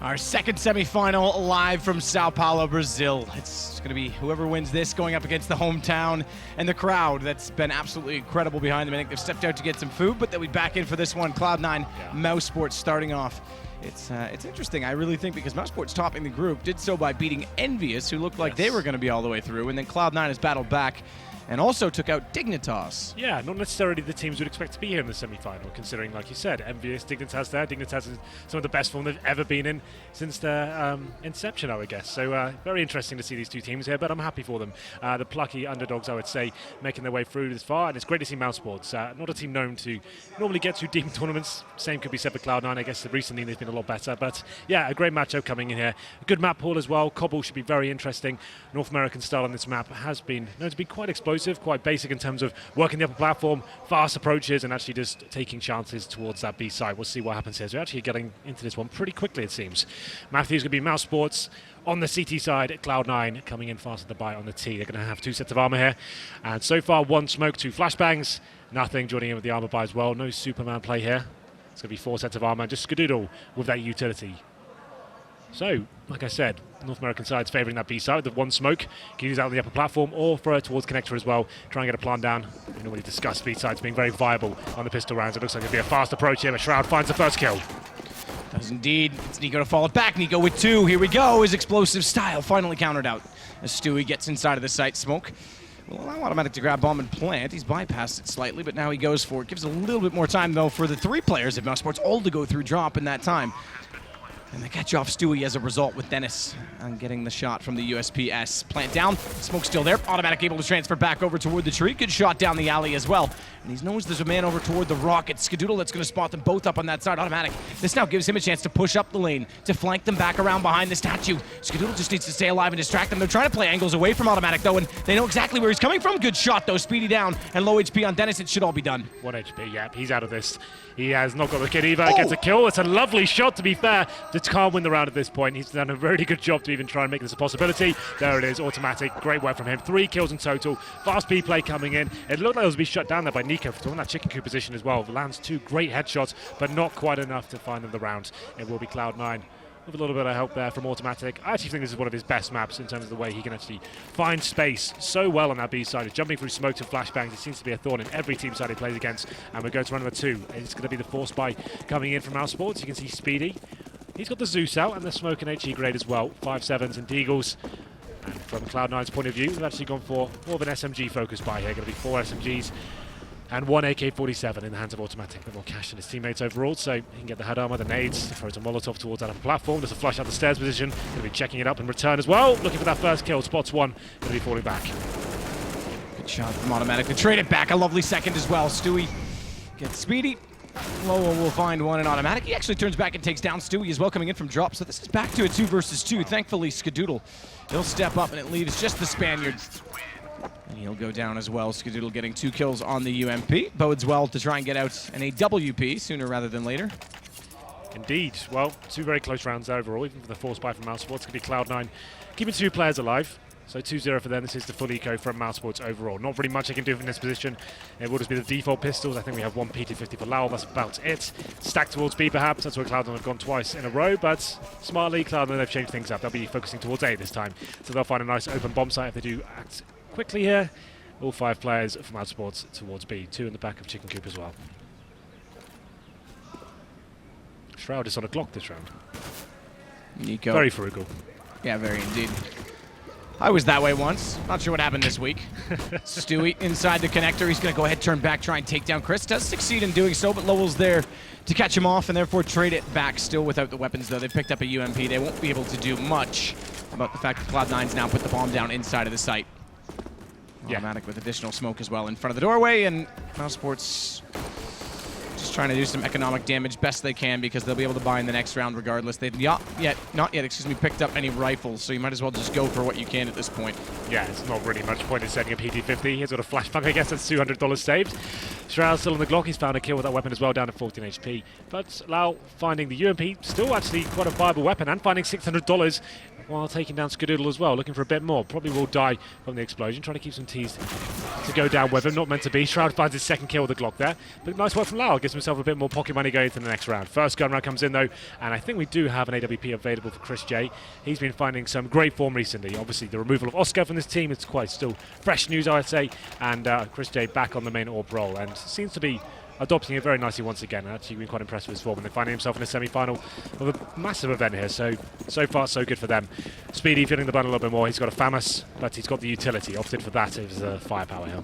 Our second semifinal live from São Paulo, Brazil. It's going to be whoever wins this going up against the hometown and the crowd that's been absolutely incredible behind them. I think they've stepped out to get some food, but they'll be back in for this one. Cloud9, Mousesports starting off. It's interesting, I really think, because Mousesports topping the group did so by beating Envious, who looked like they were going to be all the way through, and then Cloud9 has battled back and also took out Dignitas. Yeah, not necessarily the teams we'd expect to be here in the semi-final, considering, like you said, Envious, Dignitas there. Dignitas is some of the best form they've ever been in since their inception, I would guess. So very interesting to see these two teams here, but I'm happy for them. The plucky underdogs, I would say, making their way through this far, and it's great to see Mousesports. Not a team known to normally get too deep in tournaments. Same could be said for Cloud9. I guess recently they've been a lot better, but yeah, a great matchup coming in here. A good map pool as well. Cbble should be very interesting. North American style on this map has been known to be quite explosive, quite basic in terms of working the upper platform, fast approaches, and actually just taking chances towards that B side. We'll see what happens here. So we're actually getting into this one pretty quickly, it seems. Matthew's going to be Mousesports on the CT side. Cloud9 coming in fast at the bite on the T. They're going to have two sets of armor here. And so far, one smoke, two flashbangs. Nothing joining in with the armor buy as well. No Superman play here. It's going to be four sets of armor and just Skedoodle with that utility. So, like I said, North American side's favouring that B side with the one smoke. Can use that on the upper platform or throw it towards connector as well. Try and get a plant down. We normally discuss B sides being very viable on the pistol rounds. It looks like it'll be a fast approach here, but Shroud finds the first kill. Does indeed. It's Nico to follow it back. Nico with two. Here we go. His explosive style finally countered out as Stewie gets inside of the site. Smoke will allow Automatic to grab bomb and plant. He's bypassed it slightly, but now he goes for it. Gives a little bit more time, though, for the three players of Mousesports all to go through drop in that time. And they catch off Stewie as a result with Dennis getting the shot from the USPS. Plant down, smoke still there. Automatic able to transfer back over toward the tree. Good shot down the alley as well. And he knows there's a man over toward the rocket. Skedoodle that's going to spot them both up on that side. Automatic. This now gives him a chance to push up the lane, to flank them back around behind the statue. Skedoodle just needs to stay alive and distract them. They're trying to play angles away from Automatic, though, and they know exactly where he's coming from. Good shot, though. Speedy down and low HP on Dennis. It should all be done. 1 HP, yeah, he's out of this. He has not got the kid either. Gets a kill. It's a lovely shot, to be fair. The can't win the round at this point. He's done a really good job to even try and make this a possibility. There it is, Automatic. Great work from him. 3 kills in total. Fast B play coming in. It looked like it was be shut down there by Nico for doing that chicken coop position as well. Lands 2 great headshots, but not quite enough to find them the round. It will be Cloud9 with a little bit of help there from Automatic. I actually think this is one of his best maps in terms of the way he can actually find space so well on that B side. He's jumping through smokes and flashbangs. It seems to be a thorn in every team side he plays against. And we're going to round number 2. It's going to be the force buy coming in from Mousesports. You can see Speedy. He's got the Zeus out and the smoke and HE grade as well. 5.7s and Deagles. And from Cloud9's point of view, they've actually gone for more of an SMG focus buy here. Going to be 4 SMGs. And 1 AK-47 in the hands of Automatic. A bit more cash than his teammates overall, so he can get the head armor, the nades, throws a Molotov towards that upper platform. There's a flush out the stairs position. Going to be checking it up in return as well. Looking for that first kill. Spots one. Going to be falling back. Good shot from Automatic to trade it back. A lovely second as well. Stewie gets Speedy. Lowell will find one in Automatic. He actually turns back and takes down Stewie as well, coming in from drop. So this is back to a 2 versus 2. Thankfully, Skedoodle, he'll step up and it leaves just the Spaniard. And he'll go down as well. Skedoodle getting 2 kills on the UMP. Bodes well to try and get out an AWP sooner rather than later. Indeed. Well, 2 very close rounds overall, even for the force buy from Mousesports. It's going to be Cloud9 keeping 2 players alive. So 2-0 for them. This is the full eco from Mousesports overall. Not really much I can do in this position. It will just be the default pistols. I think we have 1 P250 for Lowell. That's about it. Stacked towards B perhaps. That's where Cloud9 have gone twice in a row. But smartly, Cloud9 they've changed things up. They'll be focusing towards A this time. So they'll find a nice open bomb site if they do act quickly here. All 5 players from Mousesports towards B. 2 in the back of Chicken Coop as well. Shroud is on a Glock this round. Nico. Very frugal. Yeah, very indeed. I was that way once. Not sure what happened this week. Stewie inside the connector. He's going to go ahead, turn back, try and take down Chris. Does succeed in doing so, but Lowell's there to catch him off and therefore trade it back. Still without the weapons, though. They've picked up a UMP. They won't be able to do much about the fact that Cloud9's now put the bomb down inside of the site. Automatic with additional smoke as well in front of the doorway, and Mousesports just trying to do some economic damage best they can because they'll be able to buy in the next round regardless. They've not yet, picked up any rifles, so you might as well just go for what you can at this point. Yeah, it's not really much point in setting a PT-50. He's got a flashbang, I guess that's $200 saved. Shroud's still on the Glock. He's found a kill with that weapon as well, down to 14 HP. But Lau finding the UMP, still actually quite a viable weapon, and finding $600 while taking down Skedoodle as well, looking for a bit more. Probably will die from the explosion, trying to keep some T's to go down with him. Not meant to be. Shroud finds his second kill with the Glock there. But nice work from Lau. Gives him himself a bit more pocket money going into the next round. First gun round comes in though, and I think we do have an AWP available for Chris J. He's been finding some great form recently. Obviously, the removal of Oscar from this team, it's quite still fresh news, I'd say, and Chris J back on the main AWP role, and seems to be adopting it very nicely once again. Actually been quite impressed with his form, and they're finding himself in a semi-final of a massive event here. So far, so good for them. Speedy feeling the button a little bit more. He's got a FAMAS, but he's got the utility. Opted for that as the firepower here.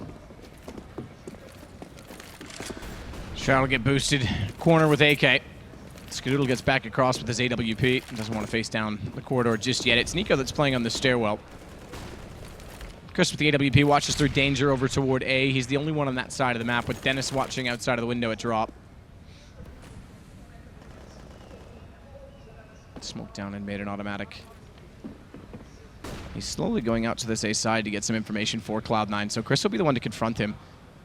Shroud will get boosted. Corner with AK. Skedoodle gets back across with his AWP. Doesn't want to face down the corridor just yet. It's Nico that's playing on the stairwell. Chris with the AWP watches through danger over toward A. He's the only one on that side of the map, with Dennis watching outside of the window at drop. Smoked down and made an automatic. He's slowly going out to this A side to get some information for Cloud9, so Chris will be the one to confront him.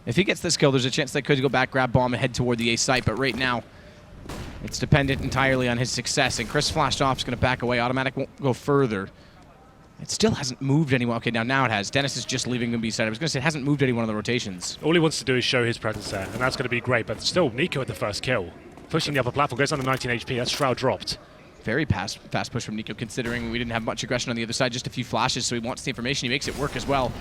If he gets this kill, there's a chance they could go back, grab bomb, and head toward the A site, but right now, it's dependent entirely on his success, and Chris flashed off, is going to back away. Automatic won't go further. It still hasn't moved anyone. Okay, now it has. Dennis is just leaving the B side. I was going to say it hasn't moved anyone on the rotations. All he wants to do is show his presence there, and that's going to be great, but still, Nico with the first kill. Pushing the upper platform, goes under 19 HP, that's Shroud dropped. Very fast push from Nico, considering we didn't have much aggression on the other side, just a few flashes, so he wants the information. He makes it work as well.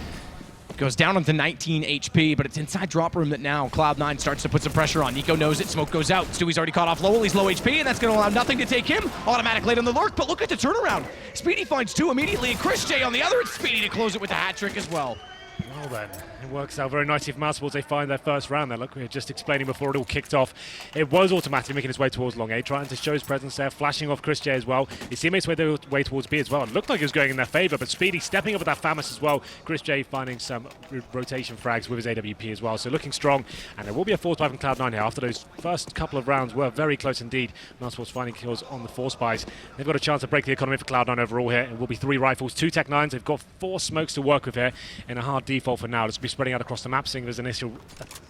Goes down onto 19 HP, but it's inside drop room that now Cloud9 starts to put some pressure on. Nico knows it, smoke goes out. Stewie's already caught off Lowell, he's low HP, and that's going to allow nothing to take him. Automatic late on the lurk, but look at the turnaround. Speedy finds two immediately, and Chris J on the other, and Speedy to close it with a hat trick as well. Well then, it works out very nicely for Mousesports. They find their first round there. Look, we were just explaining before it all kicked off. It was automatically making its way towards long A, trying to show his presence there, flashing off Chris J as well. His teammates made their way towards B as well. It looked like it was going in their favor, but Speedy stepping up with that FAMAS as well. Chris J finding some rotation frags with his AWP as well, so looking strong. And there will be a force buy from Cloud9 here. After those first couple of rounds were very close indeed. Mousesports finding kills on the force buys. They've got a chance to break the economy for Cloud9 overall here. It will be 3 rifles, 2 Tech 9s. They've got 4 smokes to work with here in a hard default for now. Let's be spreading out across the map, seeing there's initial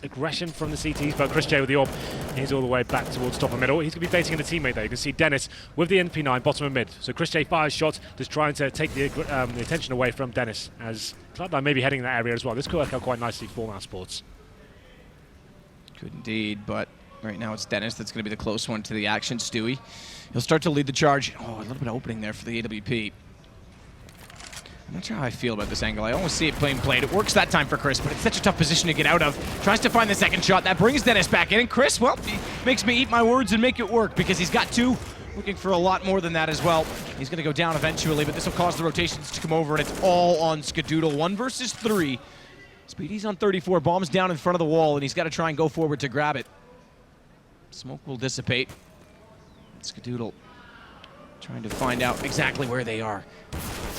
aggression from the CTs, but Chris J with the AWP, he's all the way back towards top of middle. He's going to be facing a teammate there. You can see Dennis with the NP9, bottom of mid. So Chris J fires shots, just trying to take the attention away from Dennis, as Cloud9 may be heading in that area as well. This could work out quite nicely for Mousesports. Good indeed, but right now it's Dennis that's going to be the close one to the action. Stewie, he'll start to lead the charge. Oh, a little bit of opening there for the AWP. I'm not sure how I feel about this angle. I almost see it being played. It works that time for Chris, but it's such a tough position to get out of. Tries to find the second shot. That brings Dennis back in. And Chris, well, he makes me eat my words and make it work, because he's got 2. Looking for a lot more than that as well. He's going to go down eventually, but this will cause the rotations to come over, and it's all on Skedoodle. 1 versus 3. Speedy's on 34. Bomb's down in front of the wall, and he's got to try and go forward to grab it. Smoke will dissipate. Skedoodle trying to find out exactly where they are.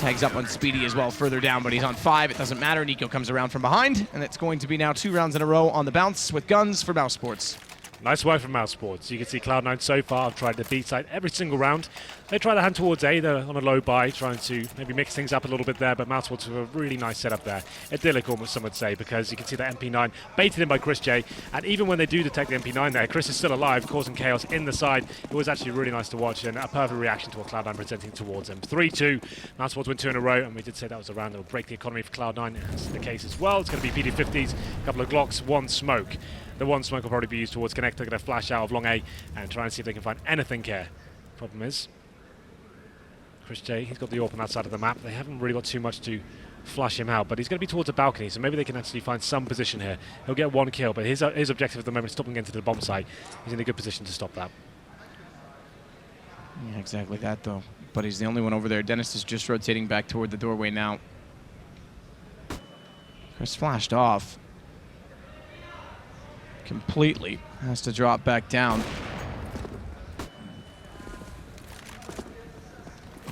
Tags up on Speedy as well further down, but he's on 5. It doesn't matter. Nico comes around from behind, and it's going to be now 2 rounds in a row on the bounce with guns for Mousesports. Nice work from Mousesports. You can see Cloud9 so far have tried the B side every single round. They try to hand towards A, they're on a low buy, trying to maybe mix things up a little bit there, but Mousesports have a really nice setup there. Idyllic almost, some would say, because you can see that MP9 baited in by Chris J, and even when they do detect the MP9 there, Chris is still alive, causing chaos in the side. It was actually really nice to watch, and a perfect reaction to what Cloud9 presenting towards him. 3-2, Mousesports win 2 in a row, and we did say that was a round that will break the economy for Cloud9. That's the case as well. It's going to be PD50s, a couple of Glocks, 1 smoke. The 1 smoke will probably be used towards Connect. They're going to flash out of long A and try and see if they can find anything here. Problem is, Chris J, he's got the AWP on that side of the map. They haven't really got too much to flush him out, but he's going to be towards the balcony, so maybe they can actually find some position here. He'll get 1 kill, but his objective at the moment is stopping into the bomb site. He's in a good position to stop that. Yeah, exactly that, though. But he's the only one over there. Dennis is just rotating back toward the doorway now. Chris flashed off completely. Has to drop back down.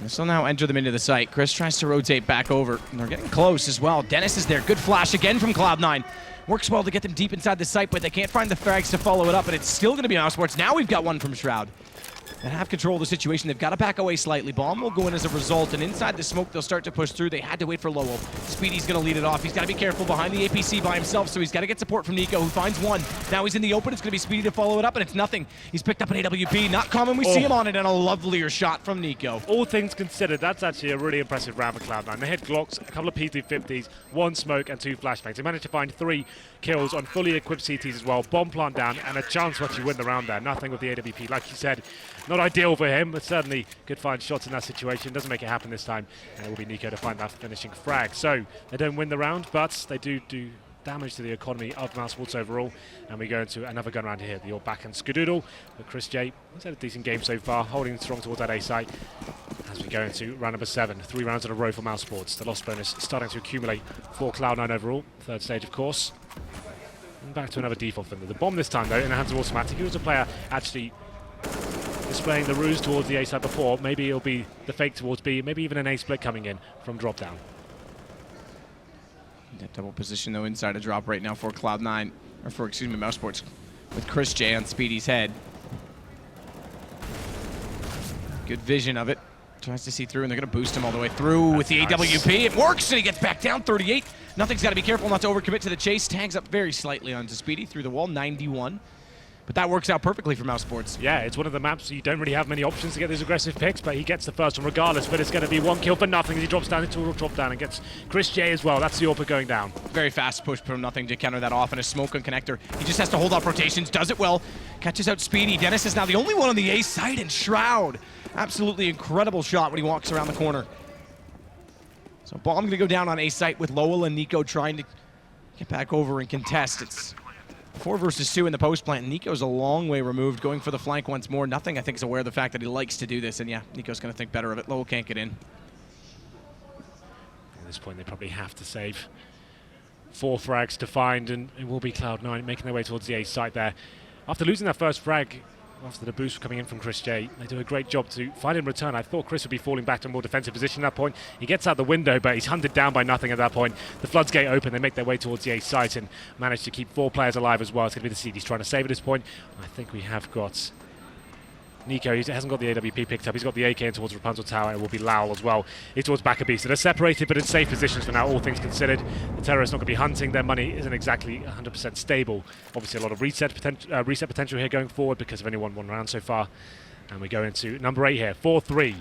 This will now enter them into the site. Chris tries to rotate back over, and they're getting close as well. Dennis is there. Good flash again from Cloud9. Works well to get them deep inside the site, but they can't find the frags to follow it up, and it's still going to be Mousesports. Now we've got 1 from Shroud. that have control of the situation. They've got to back away slightly. Bomb will go in as a result, and inside the smoke, they'll start to push through. They had to wait for Lowell. Speedy's going to lead it off. He's got to be careful behind the APC by himself, so he's got to get support from Nico, who finds one. Now he's in the open. It's going to be Speedy to follow it up, and it's nothing. He's picked up an AWP. Not common. We see him on it, and a lovelier shot from Nico. All things considered, that's actually a really impressive round for Cloud9. They hit Glocks, a couple of P250s, 1 smoke, and 2 flashbangs. They managed to find 3 kills on fully equipped CTs as well. Bomb plant down, and a chance to actually win the round there. Nothing with the AWP. Like you said, not ideal for him, but certainly could find shots in that situation. Doesn't make it happen this time, and it will be Nico to find that finishing frag. So they don't win the round, but they do damage to the economy of Mousesports overall. And we go into another gun round here. The all back and Skadoodle. But Chris J, he's had a decent game so far, holding strong towards that A site. As we go into round number 7, 3 rounds in a row for Mousesports. The loss bonus starting to accumulate for Cloud9 overall. 3rd stage, of course. And back to another default Fender. The bomb this time, though, in the hands of Automatic. He was a player actually displaying the ruse towards the A side before. Maybe it'll be the fake towards B, maybe even an A split coming in from drop down. That double position, though, inside a drop right now for Cloud9, or for, excuse me, Mousesports, with Chris J on Speedy's head. Good vision of it. Tries to see through, and they're going to boost him all the way through with the AWP. It works, and he gets back down, 38. Nothing's got to be careful not to overcommit to the chase. Tags up very slightly onto Speedy through the wall, 91. But that works out perfectly for Mousesports. Yeah, it's one of the maps you don't really have many options to get these aggressive picks, but he gets the first one regardless. But it's going to be 1 kill for nothing as he drops down into a drop down and gets Chris J as well. That's the AWP going down. Very fast push from nothing to counter that off, and a smoke on connector. He just has to hold off rotations, does it well, catches out Speedy. Dennis is now the only one on the A side, and Shroud. Absolutely incredible shot when he walks around the corner. So Bomb going to go down on A site with Lowell and Nico trying to get back over and contest. It's 4 versus 2 in the post plant. Nico's a long way removed, going for the flank once more. Nothing, I think, is aware of the fact that he likes to do this, and yeah, Nico's going to think better of it. Lowell can't get in. At this point, they probably have to save 4 frags to find, and it will be Cloud9 making their way towards the A site there. After losing that first frag, after the boost coming in from Chris J, they do a great job to find in return. I thought Chris would be falling back to a more defensive position at that point. He gets out the window, but he's hunted down by nothing at that point. The floods gate open, they make their way towards the A site and manage to keep 4 players alive as well. It's going to be the seed he's trying to save at this point. I think we have got Nico. He hasn't got the AWP picked up. He's got the AK in towards Rapunzel Tower. It will be Lowell as well. He's towards Backaby. So they're separated, but in safe positions for now, all things considered. The terrorists not going to be hunting. Their money isn't exactly 100% stable. Obviously, a lot of reset potential here going forward because of only one round so far. And we go into number 8 here, 4-3.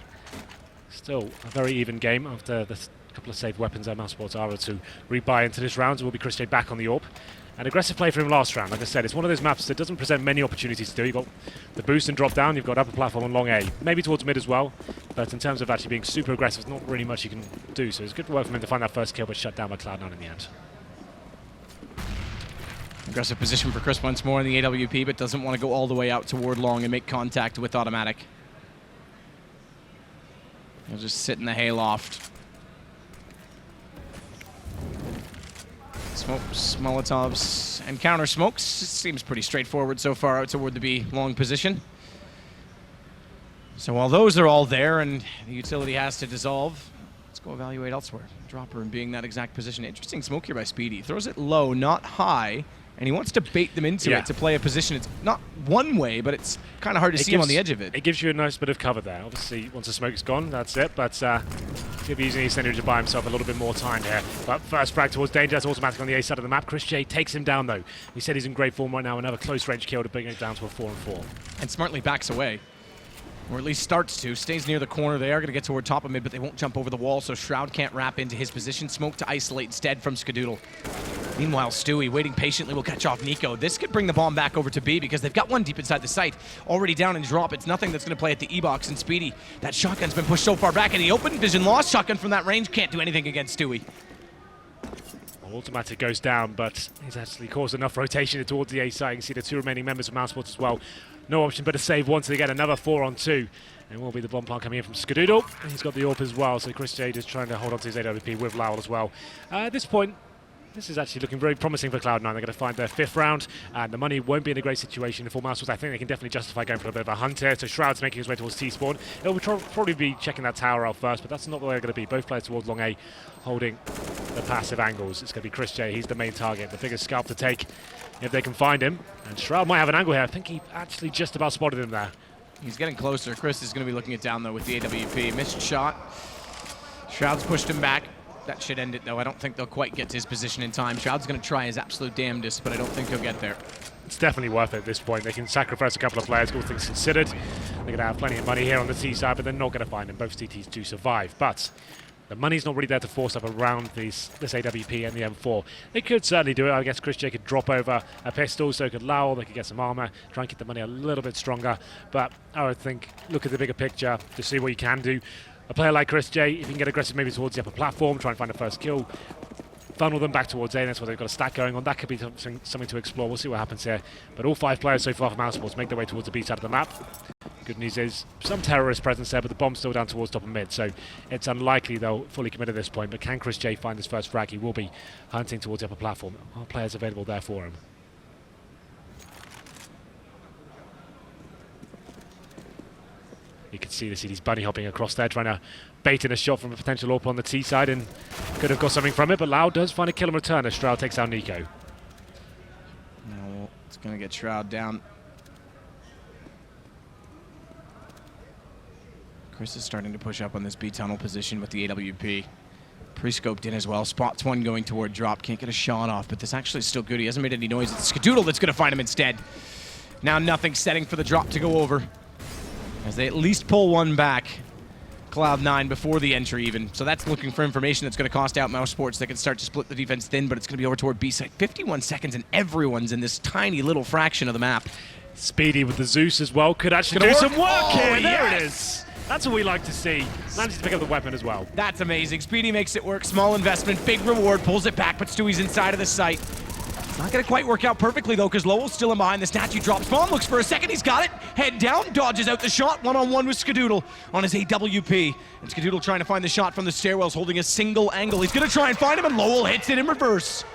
Still a very even game after the couple of saved weapons that Mousesports are able to rebuy into this round. So will be Chris J back on the AWP. An aggressive play for him last round. Like I said, it's one of those maps that doesn't present many opportunities to do. You've got the boost and drop down, you've got upper platform and long A. Maybe towards mid as well, but in terms of actually being super aggressive, there's not really much you can do. So it's good work for him to find that first kill, but shut down by Cloud9 in the end. Aggressive position for Chris once more in the AWP, but doesn't want to go all the way out toward long and make contact with Automatic. He'll just sit in the hayloft. Smokes, Molotovs, and counter smokes. Seems pretty straightforward so far out toward the B long position. So while those are all there and the utility has to dissolve, let's go evaluate elsewhere. Dropper and being that exact position. Interesting smoke here by Speedy. Throws it low, not high, and he wants to bait them into it to play a position. It's not one way, but it's kind of hard to see him on the edge of it. It gives you a nice bit of cover there. Obviously, once the smoke's gone, that's it, but he'll be using his energy to buy himself a little bit more time here. But first frag towards danger, that's Automatic on the A side of the map. Chris J takes him down, though. We said he's in great form right now. Another close range kill to bring it down to a 4-4. And smartly backs away. Or at least starts to. Stays near the corner. They are going to get toward top of mid, but they won't jump over the wall, so Shroud can't wrap into his position. Smoke to isolate instead from Skadoodle. Meanwhile, Stewie, waiting patiently, will catch off Nico. This could bring the bomb back over to B because they've got one deep inside the site. Already down and drop. It's nothing that's going to play at the E-box, and Speedy, that shotgun's been pushed so far back in the open. Vision lost. Shotgun from that range. Can't do anything against Stewie. Well, Automatic goes down, but he's actually caused enough rotation towards the A side. You can see the 2 remaining members of Mousesports as well. No option but to save once they get another 4-on-2. And will be the bomb plant coming in from Skadoodle. He's got the AWP as well, so Chris J is trying to hold on to his AWP with Lowell as well. At this point, this is actually looking very promising for Cloud9. They're going to find their 5th round, and the money won't be in a great situation for Mousesports. I think they can definitely justify going for a bit of a hunt here. So Shroud's making his way towards T-spawn. He'll probably be checking that tower out first, but that's not the way they're going to be. Both players towards long A, holding the passive angles. It's going to be Chris J. He's the main target, the biggest scalp to take if they can find him. And Shroud might have an angle here. I think he actually just about spotted him there. He's getting closer. Chris is going to be looking it down, though, with the AWP. Missed shot. Shroud's pushed him back. That should end it, though. I don't think they'll quite get to his position in time. Shroud's going to try his absolute damnedest, but I don't think he'll get there. It's definitely worth it at this point. They can sacrifice a couple of players, all things considered. They're going to have plenty of money here on the T side, but they're not going to find him. Both CTs do survive, but the money's not really there to force up around this AWP and the M4. They could certainly do it. I guess Chris J could drop over a pistol, so could Lowell. They could get some armor, try and keep the money a little bit stronger. But I would think, look at the bigger picture to see what you can do. A player like Chris J, if you can get aggressive maybe towards the upper platform, try and find a first kill, funnel them back towards A, and that's where they've got a stack going on. That could be something to explore. We'll see what happens here. But all 5 players so far from Mousesports make their way towards the B side of the map. Good news is some terrorist presence there, but the bomb's still down towards top and mid, so it's unlikely they'll fully commit at this point. But can Chris J find his first frag? He will be hunting towards the upper platform. Are players available there for him? You can see the CD's bunny hopping across there, trying to bait in a shot from a potential AWP on the T side, and could have got something from it, but Lau does find a kill and return as Stroud takes out Nico. No, it's going to get Shroud down. Chris is starting to push up on this B tunnel position with the AWP. Pre-scoped in as well. Spots one going toward drop. Can't get a shot off, but this actually is still good. He hasn't made any noise. It's Cbble that's going to find him instead. Now nothing, setting for the drop to go over, as they at least pull one back. Cloud9 before the entry even. So that's looking for information that's going to cost out Mousesports. They can start to split the defense thin, but it's going to be over toward B side. 51 seconds and everyone's in this tiny little fraction of the map. Speedy with the Zeus as well. Could actually do some work here. There it is. That's what we like to see. Manages to pick up the weapon as well. That's amazing. Speedy makes it work. Small investment, big reward. Pulls it back, but Stewie's inside of the site. Not going to quite work out perfectly, though, because Lowell's still in behind. The statue drops bomb, looks for a second. He's got it. Head down, dodges out the shot. One-on-one with Cbble on his AWP. And Cbble trying to find the shot from the stairwells, holding a single angle. He's going to try and find him, and Lowell hits it in reverse.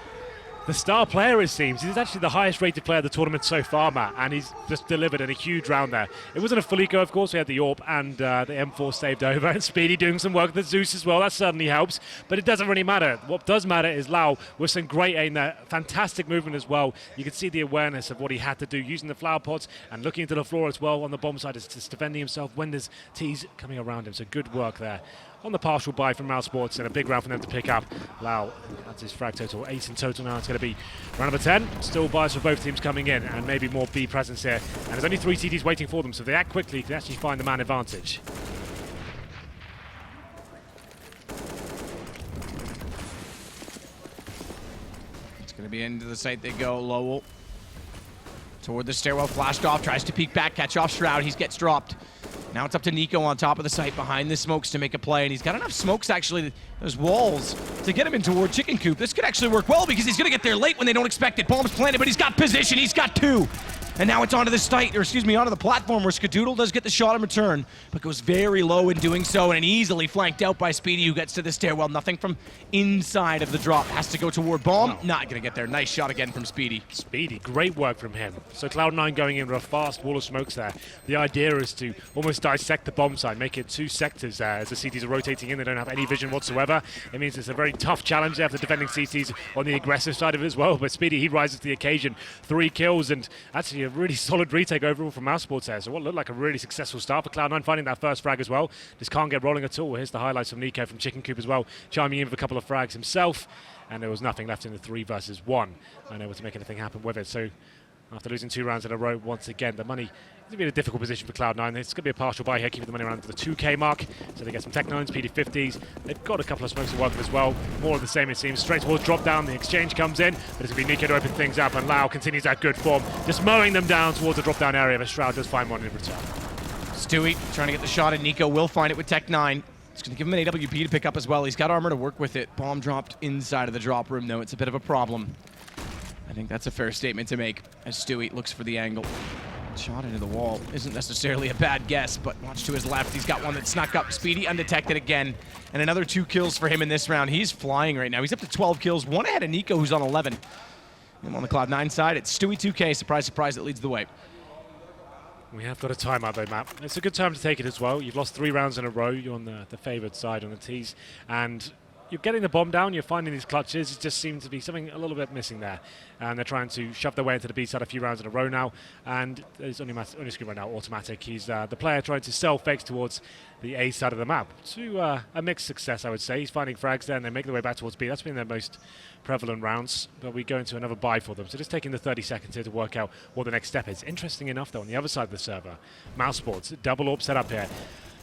The star player, it seems. He's actually the highest rated player of the tournament so far, Matt, and he's just delivered in a huge round there. It wasn't a fully go, of course. We had the AWP and the M4 saved over, and Speedy doing some work with Zeus as well. That certainly helps, but it doesn't really matter. What does matter is Lau with some great aim there. Fantastic movement as well. You can see the awareness of what he had to do, using the flower pots and looking into the floor as well on the bomb side, just defending himself when there's T's coming around him. So good work there. On the partial buy from Mousesports, and a big round for them to pick up. Lau, that's his frag total, 8 in total now. It's going to be round number 10. Still buys for both teams coming in, and maybe more B presence here. And there's only 3 CDs waiting for them, so if they act quickly, they actually find the man advantage. It's going to be into the site they go. Lowell toward the stairwell, flashed off, tries to peek back, catch off Shroud. He gets dropped. Now it's up to Nico on top of the site behind the smokes to make a play, and he's got enough smokes, actually, those walls, to get him in toward Chicken Coop. This could actually work well because he's going to get there late when they don't expect it. Bomb's planted, but he's got position. He's got 2. And now it's onto the site, or excuse me, onto the platform where Cbble does get the shot in return, but goes very low in doing so, and easily flanked out by Speedy, who gets to the stairwell. Nothing from inside of the drop. Has to go toward bomb. Wow. Not going to get there. Nice shot again from Speedy. Speedy, great work from him. So Cloud9 going in with a fast wall of smokes there. The idea is to almost dissect the bomb side, make it 2 sectors there. As the CTs are rotating in, they don't have any vision whatsoever. It means it's a very tough challenge there for the defending CTs on the aggressive side of it as well. But Speedy, he rises to the occasion. 3 kills, and actually a really solid retake overall from Mousesports there. So what looked like a really successful start for Cloud9, finding that first frag as well. Just can't get rolling at all. Here's the highlights from Nico from Chicken Coop as well, chiming in with a couple of frags himself, and there was nothing left in the 3 versus 1, unable to make anything happen with it. So after losing 2 rounds in a row, once again, the money is going to be in a difficult position for Cloud9. It's going to be a partial buy here, keeping the money around the 2K mark. So they get some Tech-9s, PD50s. They've got a couple of smokes to work with as well. More of the same, it seems. Straight towards drop down, the exchange comes in, but it's going to be Nico to open things up, and Lau continues that good form, just mowing them down towards the drop down area, but Shroud does find one in return. Stewie trying to get the shot, and Nico will find it with Tech-9. It's going to give him an AWP to pick up as well. He's got armor to work with it. Bomb dropped inside of the drop room, though. It's a bit of a problem. I think that's a fair statement to make as Stewie looks for the angle. Shot into the wall isn't necessarily a bad guess, but watch to his left. He's got one that snuck up. Speedy undetected again, and another 2 kills for him in this round. He's flying right now. He's up to 12 kills, 1 ahead of Nico, who's on 11. And on the Cloud9 side, it's Stewie 2K. Surprise, surprise, that leads the way. We have got a timeout though, Matt. It's a good time to take it as well. You've lost 3 rounds in a row. You're on the favoured side on the tees, and you're getting the bomb down, you're finding these clutches. It just seems to be something a little bit missing there. And they're trying to shove their way into the B side a few rounds in a row now. And there's only screen right now, Automatic. He's the player trying to sell fakes towards the A side of the map. To a mixed success, I would say. He's finding frags there, and they make their way back towards B. That's been their most prevalent rounds. But we go into another buy for them. So just taking the 30 seconds here to work out what the next step is. Interesting enough, though, on the other side of the server, Mousesports, double AWP set up here.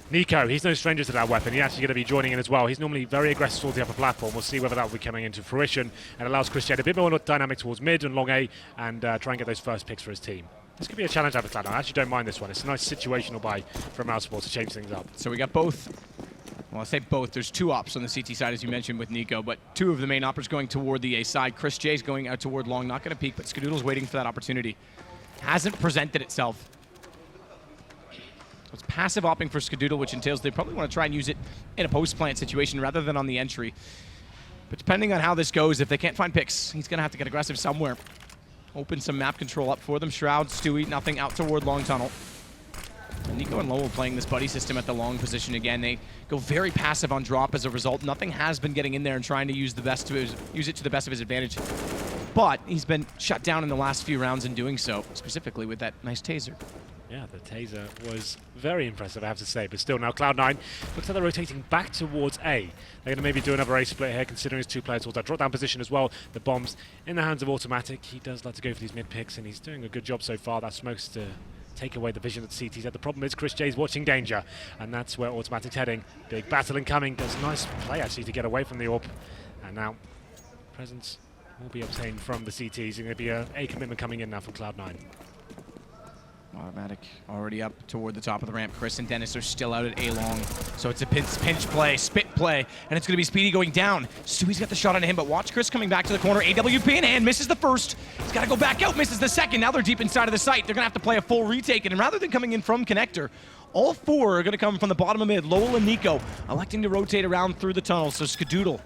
Nico, he's no stranger to that weapon. He's actually going to be joining in as well. He's normally very aggressive towards the upper platform. We'll see whether that will be coming into fruition and allows Chris Jade a bit more dynamic towards mid and long A and try and get those first picks for his team. This could be a challenge out of Cloud9. I actually don't mind this one. It's a nice situational buy from Mousesports to change things up. So we got both. Well, I say both. There's two ops on the CT side, as you mentioned, with Nico, but two of the main oppers going toward the A side. Chris J's going out toward long, not going to peek, but Skadoodle's waiting for that opportunity. Hasn't presented itself. So it's passive opping for Skadoodle, which entails they probably want to try and use it in a post-plant situation rather than on the entry. But depending on how this goes, if they can't find picks, he's going to have to get aggressive somewhere. Open some map control up for them. Shroud, Stewie, nothing out toward long tunnel. And Nico and Lowell playing this buddy system at the long position again. They go very passive on drop as a result. Nothing has been getting in there and trying to use it to the best of his advantage. But he's been shut down in the last few rounds in doing so, specifically with that nice taser. Yeah, the taser was very impressive, I have to say. But still, now Cloud9 looks like they're rotating back towards A. They're going to maybe do another A split here, considering his two players towards that drop-down position as well. The bomb's in the hands of Automatic. He does like to go for these mid-picks, and he's doing a good job so far. That smokes to take away the vision that CT's had. The problem is Chris J's watching danger, and that's where Automatic's heading. Big battle incoming. Does a nice play, actually, to get away from the AWP. And now, presence will be obtained from the CTs. There's going to be a commitment coming in now from Cloud9. Automatic already up toward the top of the ramp. Chris and Dennis are still out at A-long. So it's a pinch play, spit play, and it's going to be Speedy going down. Stewie's got the shot on him, but watch Chris coming back to the corner. AWP in hand, misses the first. He's got to go back out, misses the second. Now they're deep inside of the site. They're going to have to play a full retake, and rather than coming in from connector, all four are going to come from the bottom of mid. Lowell and Nico electing to rotate around through the tunnel. So Skadoodle,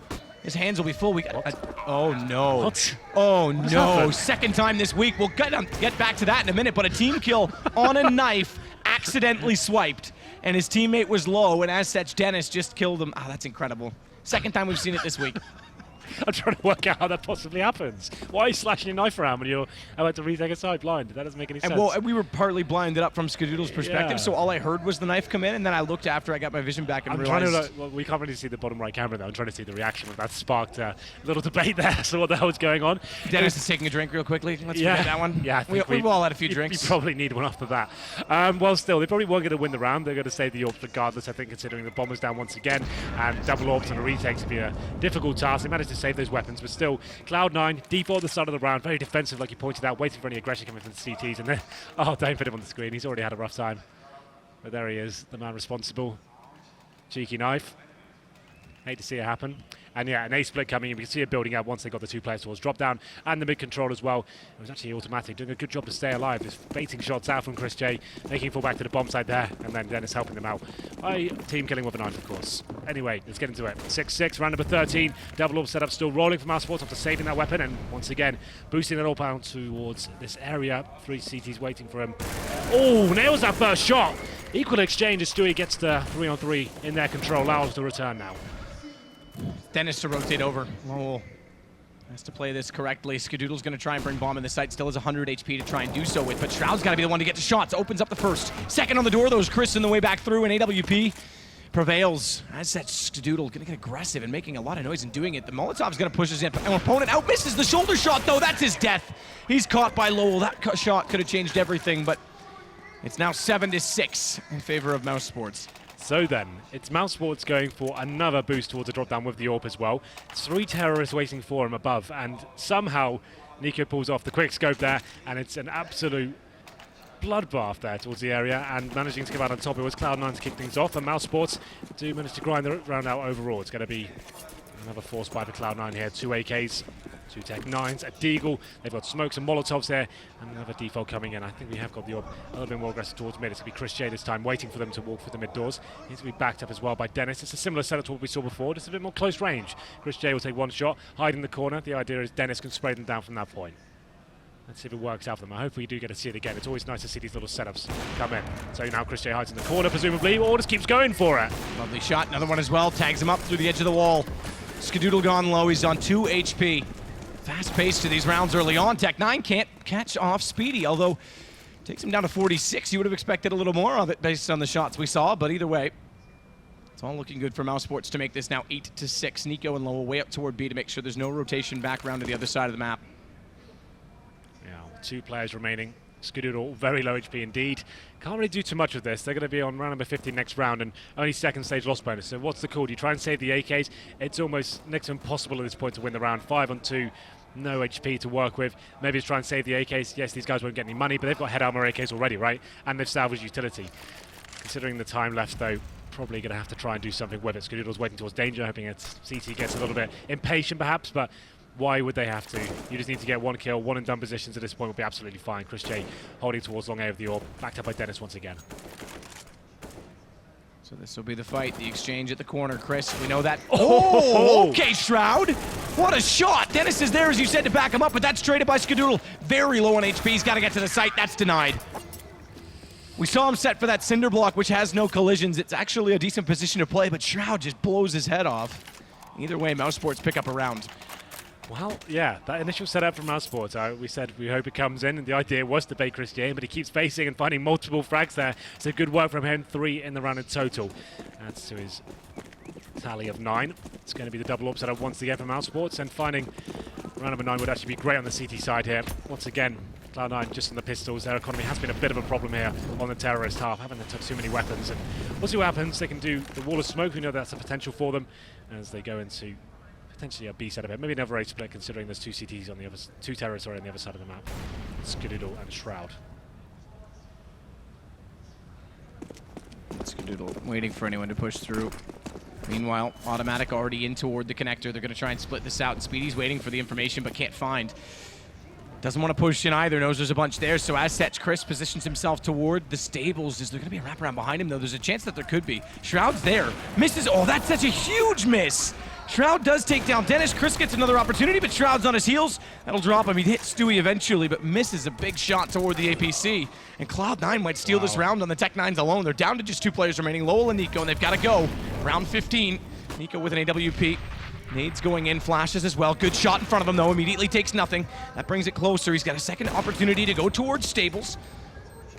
his hands will be full. We got oh no. What? Oh no. Second time this week. We'll get back to that in a minute, but a team kill on a knife accidentally swiped, and his teammate was low, and as such, Dennis just killed him. Ah, that's incredible. Second time we've seen it this week. I'm trying to work out how that possibly happens. Why are you slashing your knife around when you're about to retake a side blind? That doesn't make any sense. Well, we were partly blinded up from Skadoodle's perspective, Yeah. so all I heard was the knife come in, and then I looked after I got my vision back and realized... well, we can't really see the bottom right camera though. I'm trying to see the reaction of that. Sparked a little debate there. So what the hell is going on? Dennis is taking a drink real quickly. Let's forget that one. Yeah, I think we've all had a few drinks. You probably need one after that. Well, still, they probably weren't going to win the round. They're going to save the AWPs regardless, I think, considering the bomber's down once again. And double AWPs on a retake to be a difficult task. They managed to save those weapons, but still, Cloud9, default at the start of the round, very defensive, like you pointed out, waiting for any aggression coming from the CTs. And then, oh, don't put him on the screen. He's already had a rough time. But there he is, the man responsible. Cheeky knife. Hate to see it happen. And yeah, an A split coming, and we can see it building up once they got the two players towards drop down and the mid control as well. It was actually Automatic doing a good job to stay alive, just baiting shots out from Chris J, making him fall back to the bomb side there, and then Dennis helping them out. Team killing with a knife, of course. Anyway, let's get into it. 6-6, round number 13. Double AWP setup still rolling from Mousesports after saving that weapon, and once again, boosting it all down towards this area. 3 CTs waiting for him. Oh, nails that first shot! Equal exchange as Stewie gets the 3-on-3 in their control, allows the return now. Dennis to rotate over. Lowell has to play this correctly. Skadoodle's going to try and bring bomb in the site. Still has 100 HP to try and do so with, but Shroud's got to be the one to get to shots. Opens up the first. Second on the door, though, is Chris in the way back through, and AWP prevails. As that Skadoodle going to get aggressive and making a lot of noise and doing it. The Molotov's going to push his opponent out. Misses the shoulder shot, though. That's his death. He's caught by Lowell. That shot could have changed everything, but it's now 7-6 in favor of Mousesports. So then, it's Mousesports going for another boost towards the drop down with the AWP as well. 3 terrorists waiting for him above, and somehow Nico pulls off the quick scope there, and it's an absolute bloodbath there towards the area, and managing to come out on top. It was Cloud9 to kick things off, and Mousesports do manage to grind the round out overall. It's going to be another force by the Cloud9 here. 2 AKs, 2 Tech 9s, a Deagle. They've got smokes and Molotovs there, and another default coming in. I think we have got the AWP a little bit more aggressive towards mid. It's going to be Chris J this time, waiting for them to walk through the mid doors. He's going to be backed up as well by Dennis. It's a similar setup to what we saw before, just a bit more close range. Chris J will take one shot, hide in the corner. The idea is Dennis can spray them down from that point. Let's see if it works out for them. I hope we do get to see it again. It's always nice to see these little setups come in. So now Chris J hides in the corner, presumably, or just keeps going for it. Lovely shot. Another one as well. Tags him up through the edge of the wall. Skedoodle gone low. He's on 2 HP. Fast pace to these rounds early on. Tech9 can't catch off Speedy, although takes him down to 46. You would have expected a little more of it based on the shots we saw, but either way, it's all looking good for Mousesports to make this now 8-6. Nico and Lowell way up toward B to make sure there's no rotation back around to the other side of the map. Yeah, 2 players remaining. Skedoodle, very low HP indeed. Can't really do too much with this. They're going to be on round number 15 next round and only second stage loss bonus. So what's the call? Do you try and save the AKs? It's almost next to impossible at this point to win the round. 5-on-2, no HP to work with. Maybe it's try and save the AKs. Yes, these guys won't get any money, but they've got head armor AKs already, right? And they've salvaged utility. Considering the time left, though, probably going to have to try and do something with it. Skedoodle's waiting towards danger, hoping that CT gets a little bit impatient, perhaps, but why would they have to? You just need to get 1 kill, 1 and done positions at this point will be absolutely fine. Chris J holding towards long A of the orb, backed up by Dennis once again. So this will be the fight, the exchange at the corner. Chris, we know that. Oh, okay, Shroud. What a shot. Dennis is there, as you said, to back him up, but that's traded by Skedoodle. Very low on HP. He's got to get to the site. That's denied. We saw him set for that cinder block, which has no collisions. It's actually a decent position to play, but Shroud just blows his head off. Either way, Mousesports pick up a round. Well, yeah, that initial setup from Mousesports, we said we hope it comes in, and the idea was to bait Chris J, but he keeps facing and finding multiple frags there. So good work from him, 3 in the round in total. Adds to his tally of 9. It's going to be the double AWP setup once again from Mousesports, and finding round number 9 would actually be great on the CT side here. Once again, Cloud9 just on the pistols. Their economy has been a bit of a problem here on the terrorist half, having to touch too many weapons. And we'll see what happens. They can do the wall of smoke. We know that's a potential for them as they go into potentially a B setup. Maybe another A split, considering there's 2 CTs on the other, 2 terrorists on the other side of the map. Skedoodle and Shroud. Skedoodle waiting for anyone to push through. Meanwhile, Automatic already in toward the connector. They're going to try and split this out, and Speedy's waiting for the information but can't find. Doesn't want to push in either, knows there's a bunch there, so as such, Chris positions himself toward the stables. Is there going to be a wraparound behind him, though? There's a chance that there could be. Shroud's there. Misses. Oh, that's such a huge miss. Shroud does take down Dennis. Chris gets another opportunity, but Shroud's on his heels. That'll drop him. He'd hit Stewie eventually, but misses a big shot toward the APC. And Cloud9 might steal this round on the Tech9s alone. They're down to just 2 players remaining, Lowell and Nico, and they've got to go. Round 15. Nico with an AWP. Nades going in, flashes as well. Good shot in front of him, though. Immediately takes nothing. That brings it closer. He's got a second opportunity to go towards stables.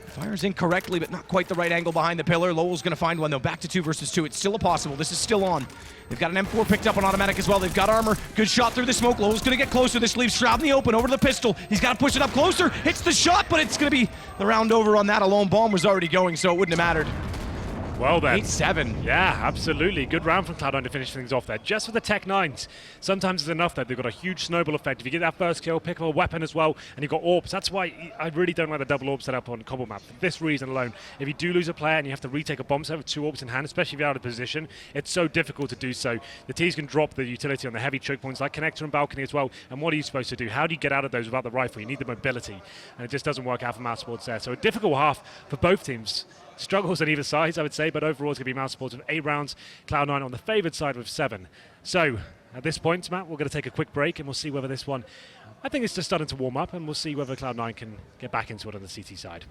Fires in correctly, but not quite the right angle behind the pillar. Lowell's going to find one, though. Back to 2 versus 2. It's still a possible. This is still on. They've got an M4 picked up on Automatic as well. They've got armor. Good shot through the smoke. Lowell's going to get closer. This leaves Shroud in the open. Over to the pistol. He's got to push it up closer. Hits the shot, but it's going to be the round over on that. A lone bomb was already going, so it wouldn't have mattered. Well then. 8-7. Yeah, absolutely. Good round from Cloud9 to finish things off there. Just for the Tech9s, sometimes it's enough that they've got a huge snowball effect. If you get that first kill, pick up a weapon as well, and you've got AWPs. That's why I really don't like the double AWP setup on Cobble map. For this reason alone, if you do lose a player and you have to retake a bomb set with 2 AWPs in hand, especially if you're out of position, it's so difficult to do so. The T's can drop the utility on the heavy choke points like connector and balcony as well. And what are you supposed to do? How do you get out of those without the rifle? You need the mobility. And it just doesn't work out for Mousesports there. So a difficult half for both teams. Struggles on either side, I would say, but overall it's going to be Mousesports with 8 rounds, Cloud9 on the favoured side with 7. So, at this point, Matt, we're going to take a quick break and we'll see whether this one, I think it's just starting to warm up, and we'll see whether Cloud9 can get back into it on the CT side.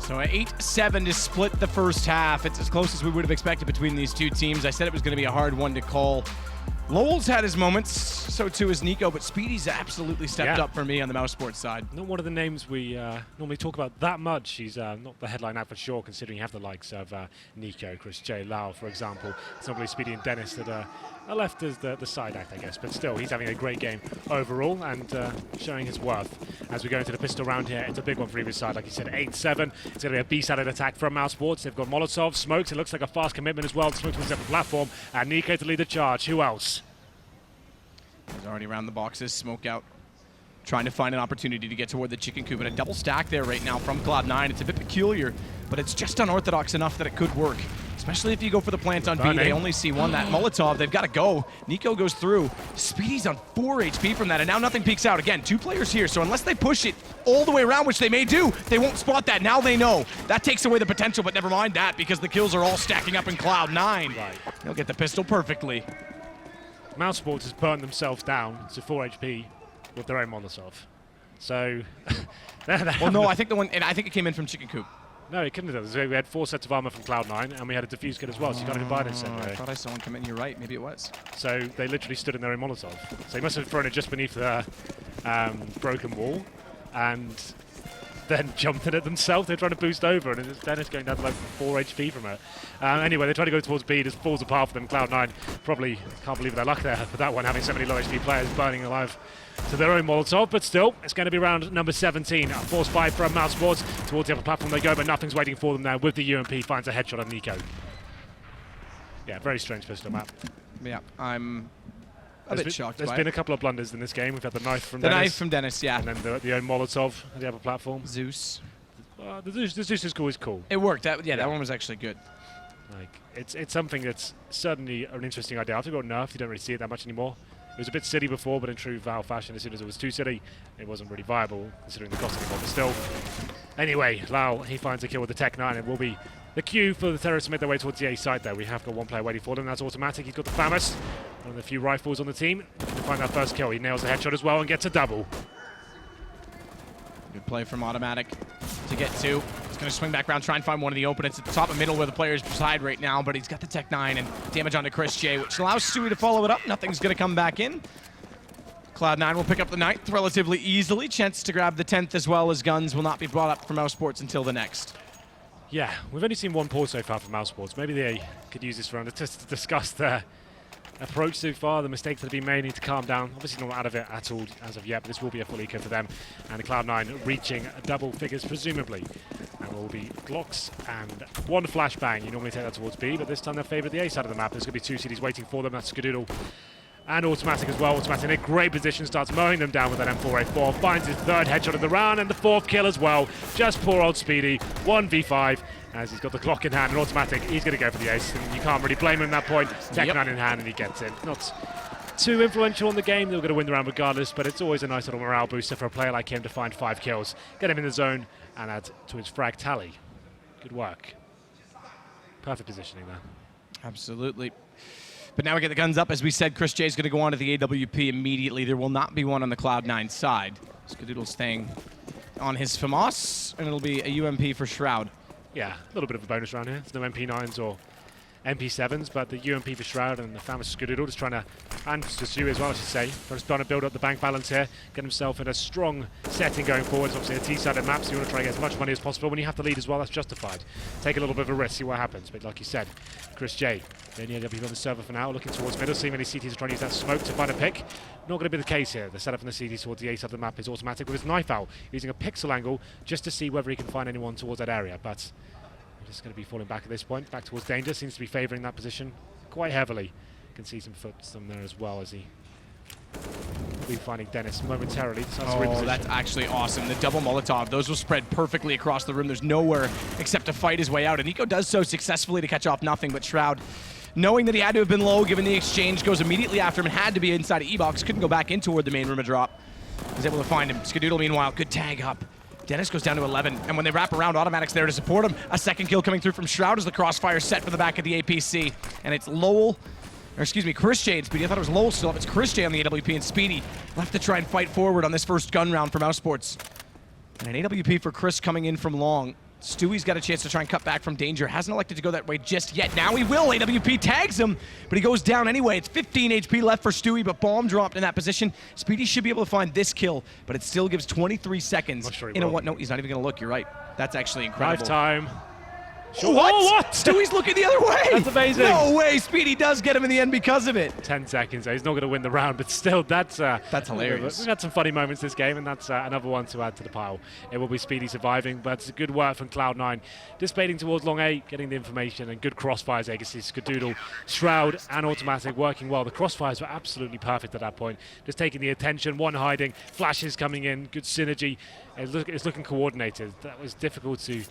So 8-7 to split the first half. It's as close as we would have expected between these two teams. I said it was going to be a hard one to call. Lowell's had his moments, so too has Nico, but Speedy's absolutely stepped up for me on the Mousesports side. Not one of the names we normally talk about that much. He's not the headline act for sure, considering you have the likes of Nico, Chris J, Lau, for example. It's not really Speedy and Dennis that are left as the side act, I guess. But still, he's having a great game overall and showing his worth. As we go into the pistol round here, it's a big one for either side. Like you said, 8-7. It's going to be a B-sided attack from Mousesports. They've got Molotov, Smokes. It looks like a fast commitment as well. Smokes on a separate platform. And Nico to lead the charge. Who else? He's already around the boxes. Smoke out. Trying to find an opportunity to get toward the chicken coop. And a double stack there right now from Cloud9. It's a bit peculiar, but it's just unorthodox enough that it could work. Especially if you go for the plant on B. They only see one. That Molotov, they've got to go. Nico goes through. Speedy's on 4 HP from that, and now nothing peeks out. Again, 2 players here, so unless they push it all the way around, which they may do, they won't spot that. Now they know. That takes away the potential, but never mind that, because the kills are all stacking up in Cloud9. Right. They'll get the pistol perfectly. Mousesports has burnt themselves down to 4 HP with their own Molotov. So, well, no, I think it came in from Chicken Coop. No, it couldn't have done. We had 4 sets of armor from Cloud9, and we had a defuse kit as well, so you can't divide it in the same way. I thought I saw one come in. You're right. Maybe it was. So they literally stood in their own Molotov. So he must have thrown it just beneath the broken wall, and then jumped in it themselves. They're trying to boost over, and it's Dennis going down to like 4 HP from it. Anyway, they try to go towards B. It just falls apart for them. Cloud9 probably can't believe their luck there for that one, having so many low HP players burning alive to their own Molotov, but still, it's going to be round number 17. A force fight from Mousesports. Towards the upper platform they go, but nothing's waiting for them now with the UMP. Finds a headshot on Nico. Yeah, very strange pistol map. Yeah, I'm a bit shocked. There's been a couple of blunders in this game. We've had the knife from Dennis. Dennis. Knife from Dennis, yeah. And then the own Molotov at the upper platform. Zeus. The Zeus is cool. It worked. That one was actually good. Like it's something that's certainly an interesting idea. After it got nerfed, you don't really see it that much anymore. It was a bit city before, but in true Valve fashion, as soon as it was too city, it wasn't really viable, considering the cost anymore, but still. Anyway, Lau, he finds a kill with the Tech 9. It will be the cue for the terrorists to make their way towards the A site there. We have got one player waiting for them. That's automatic. He's got the FAMAS, one of the few rifles on the team. To find that first kill, he nails the headshot as well and gets a double. Good play from Automatic to get 2. He's going to swing back around, try and find one of the openings at the top and middle where the players reside right now, but he's got the Tech 9 and damage onto Chris J, which allows Stewie to follow it up. Nothing's going to come back in. Cloud9 will pick up the 9th relatively easily. Chance to grab the 10th as well, as guns will not be brought up for Mousesports until the next. Yeah, we've only seen one pull so far from Mousesports. Maybe they could use this round to discuss their approach so far, the mistakes that have been made. Need to calm down. Obviously not out of it at all as of yet, but this will be a full eco for them. And the Cloud9 reaching double figures presumably. And will be Glocks and 1 flashbang. You normally take that towards B, but this time they're favored the A side of the map. There's going to be 2 cities waiting for them. That's Skadoodle and Automatic as well. Automatic in a great position, starts mowing them down with that M4A4, finds his 3rd headshot of the round and the 4th kill as well. Just poor old Speedy, 1v5, as he's got the Glock in hand and Automatic, he's going to go for the ace, and you can't really blame him at that point. Tech 9 in hand and he gets it. Not too influential in the game, they're going to win the round regardless, but it's always a nice little morale booster for a player like him to find 5 kills, get him in the zone and add to his frag tally. Good work. Perfect positioning there. Absolutely. But now we get the guns up. As we said, Chris J is going to go on to the AWP immediately. There will not be one on the Cloud9 side. Skadoodle staying on his FAMAS, and it'll be a UMP for Shroud. Yeah, a little bit of a bonus round here. It's no MP9s or MP7s, but the UMP for Shroud and the famous Skadoodle just trying to, and Stewie as well, I should say, trying to build up the bank balance here, get himself in a strong setting going forward. It's obviously a T-sided map, so you want to try and get as much money as possible. When you have to lead as well, that's justified. Take a little bit of a risk, see what happens. But like you said, Chris J, the only AWP on the server for now, looking towards middle, seeing many CTs are trying to use that smoke to find a pick. Not going to be the case here. The setup from the CT towards the A side of the map is Automatic with his knife out, using a pixel angle just to see whether he can find anyone towards that area. But just going to be falling back at this point, back towards danger. Seems to be favouring that position quite heavily. You can see some footsteps there as well as he will be finding Dennis momentarily. Oh, that's actually awesome. The double Molotov, those will spread perfectly across the room. There's nowhere except to fight his way out. And Nico does so successfully to catch off nothing, but Shroud, knowing that he had to have been low given the exchange, goes immediately after him and had to be inside of E-Box. Couldn't go back in toward the main room of drop. Was able to find him. Skadoodle, meanwhile, good tag up. Dennis goes down to 11, and when they wrap around, Automatic's there to support him. A 2nd kill coming through from Shroud as the crossfire set for the back of the APC. And it's Chris J and Speedy. I thought it was Lowell still up. It's Chris J on the AWP, and Speedy left to try and fight forward on this first gun round for Mousesports. And an AWP for Chris coming in from long. Stewie's got a chance to try and cut back from danger. Hasn't elected to go that way just yet. Now he will. AWP tags him, but he goes down anyway. It's 15 HP left for Stewie, but bomb dropped in that position. Speedy should be able to find this kill, but it still gives 23 seconds. Not sure he in a will. what? No, he's not even going to look. You're right. That's actually incredible. Lifetime. Sure. What? Oh, what? Stewie's looking the other way. That's amazing. No way. Speedy does get him in the end because of it. 10 seconds. He's not going to win the round, but still, that's hilarious. We've had some funny moments this game, and that's another one to add to the pile. It will be Speedy surviving, but it's good work from Cloud9. Dissipating towards long A, getting the information, and good crossfires. You can see Skadoodle, Shroud, and Automatic working well. The crossfires were absolutely perfect at that point. Just taking the attention, one hiding, flashes coming in, good synergy. It's looking coordinated. That was difficult to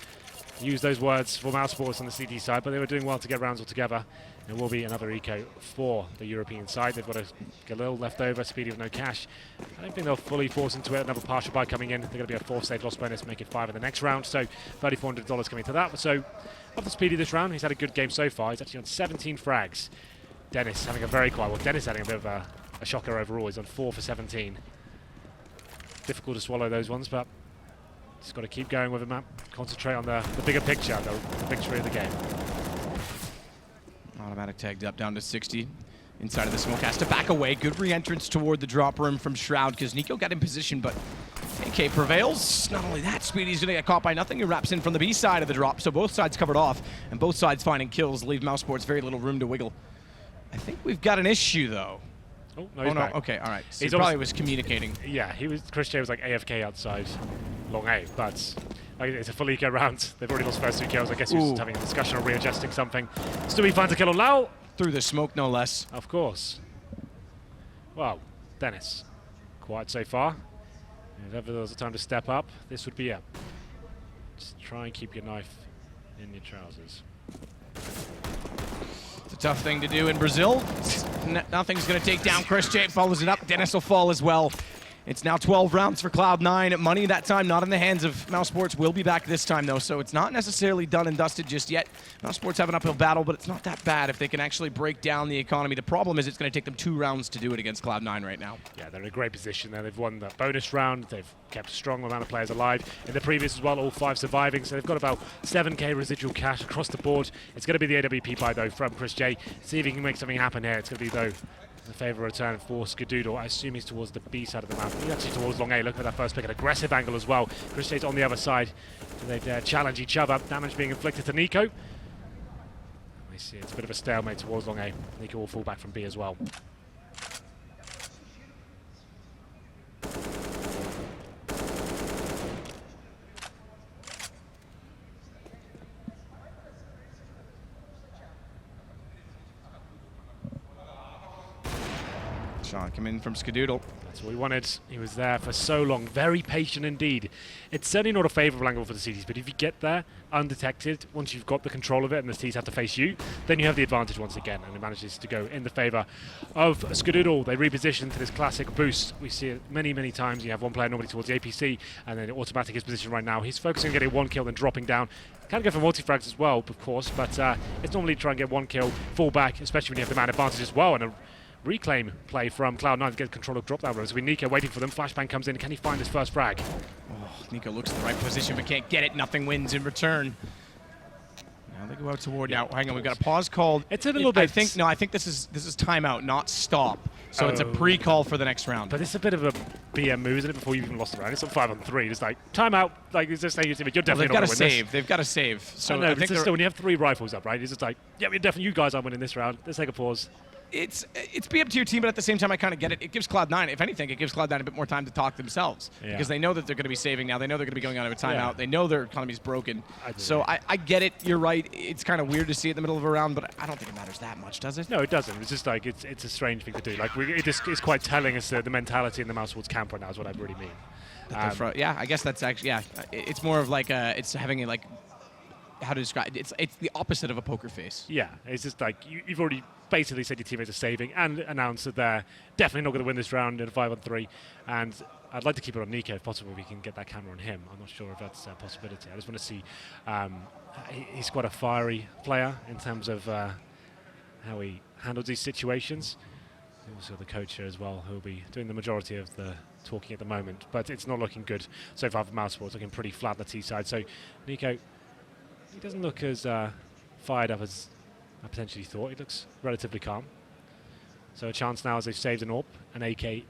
use those words for Mousesports on the CD side, but they were doing well to get rounds all together. There will be another eco for the European side. They've got a Galil left over, Speedy with no cash. I don't think they'll fully force into it. Another partial buy coming in. They're going to be a 4-stage loss bonus, make it 5 in the next round. So $3,400 coming to that. So after Speedy this round, he's had a good game so far. He's actually on 17 frags. Dennis having a very quiet. Well, Dennis having a bit of a shocker overall. He's on 4 for 17. Difficult to swallow those ones, but just got to keep going with it, Matt. Concentrate on the bigger picture, the victory of the game. Automatic tagged up down to 60. Inside of the smoke, has to back away. Good re-entrance toward the drop room from Shroud because Nico got in position, but AK prevails. Not only that, Speedy's going to get caught by nothing. He wraps in from the B side of the drop, so both sides covered off, and both sides finding kills leave Mousesports very little room to wiggle. I think we've got an issue, though. Oh, no, he's back. Okay, all right. So He's he probably was communicating. Yeah, Chris J was like AFK outside long A, but it's a full eco round. They've already lost first 2 kills. I guess he was just having a discussion or readjusting something. Stewie finds a kill on Lau. Through the smoke, no less. Of course. Well, Dennis, quiet so far. If ever there was a time to step up, this would be it. Just try and keep your knife in your trousers. It's a tough thing to do in Brazil. Nothing's going to take down Chris J. Follows it up. Dennis will fall as well. It's now 12 rounds for Cloud9. Money that time not in the hands of Mousesports. Will be back this time, though, so it's not necessarily done and dusted just yet. Mousesports have an uphill battle, but it's not that bad if they can actually break down the economy. The problem is it's going to take them 2 rounds to do it against Cloud9 right now. Yeah, they're in a great position there. They've won the bonus round. They've kept a strong amount of players alive. In the previous as well, all 5 surviving, so they've got about 7k residual cash across the board. It's going to be the AWP buy, though, from Chris J. See if he can make something happen here. It's going to be, though, the favour return for Skadoodle. I assume he's towards the B side of the map. He's actually towards long A. Look at that first pick, an aggressive angle as well. Chris J's on the other side. Do they dare challenge each other? Damage being inflicted to Nico. We see it's a bit of a stalemate towards long A. Nico will fall back from B as well. Sean coming in from Skadoodle. That's what we wanted. He was there for so long. Very patient indeed. It's certainly not a favourable angle for the CTs, but if you get there undetected, once you've got the control of it and the CTs have to face you, then you have the advantage once again, and it manages to go in the favour of Skadoodle. They reposition to this classic boost. We see it many, many times. You have one player normally towards the APC, and then Automatic is positioned right now. He's focusing on getting 1 kill, then dropping down. Can go for multi-frags as well, of course, but it's normally try and get 1 kill, fall back, especially when you have the man advantage as well, and a reclaim play from Cloud9 to get control of drop down rows. With Nico waiting for them, flashbang comes in. Can he find his first frag? Oh, Nico looks in the right position but can't get it. Nothing wins in return. Now they go out toward. Now, hang on, we've got a pause called. It's a little bit. I think this is timeout, not stop. So it's a pre-call for the next round. But it's a bit of a BM move, isn't it? Before you even lost the round, it's on 5-on-3. It's like timeout. Like it's just saying, you're definitely not going to win this. They've got to save. So I think still when you have 3 rifles up, right? It's just like, yeah, we're definitely you guys are winning this round. Let's take a pause. It's be up to your team, but at the same time, I kind of get it. It gives Cloud9, if anything, it gives Cloud9 a bit more time to talk themselves because they know that they're going to be saving now. They know they're going to be going out of a timeout. They know their economy's broken. So I get it. You're right. It's kind of weird to see it in the middle of a round, but I don't think it matters that much, does it? No, it doesn't. It's just like it's a strange thing to do. Like it's quite telling as to the mentality in the Mousesports camp right now is what I really mean. Yeah, I guess that's actually It's more of like it's having a like. How to describe it? It's the opposite of a poker face. Yeah, it's just like you've already basically said your teammates are saving and announced that they're definitely not going to win this round in a 5-on-3. And I'd like to keep it on Nico if possible. We can get that camera on him. I'm not sure if that's a possibility. I just want to see. He's quite a fiery player in terms of how he handles these situations. Also the coach here as well, who will be doing the majority of the talking at the moment. But it's not looking good so far for Mousesports, looking pretty flat on the T side. So Nico, he doesn't look as fired up as I potentially thought. He looks relatively calm. So a chance now as they've saved an AWP, an AK,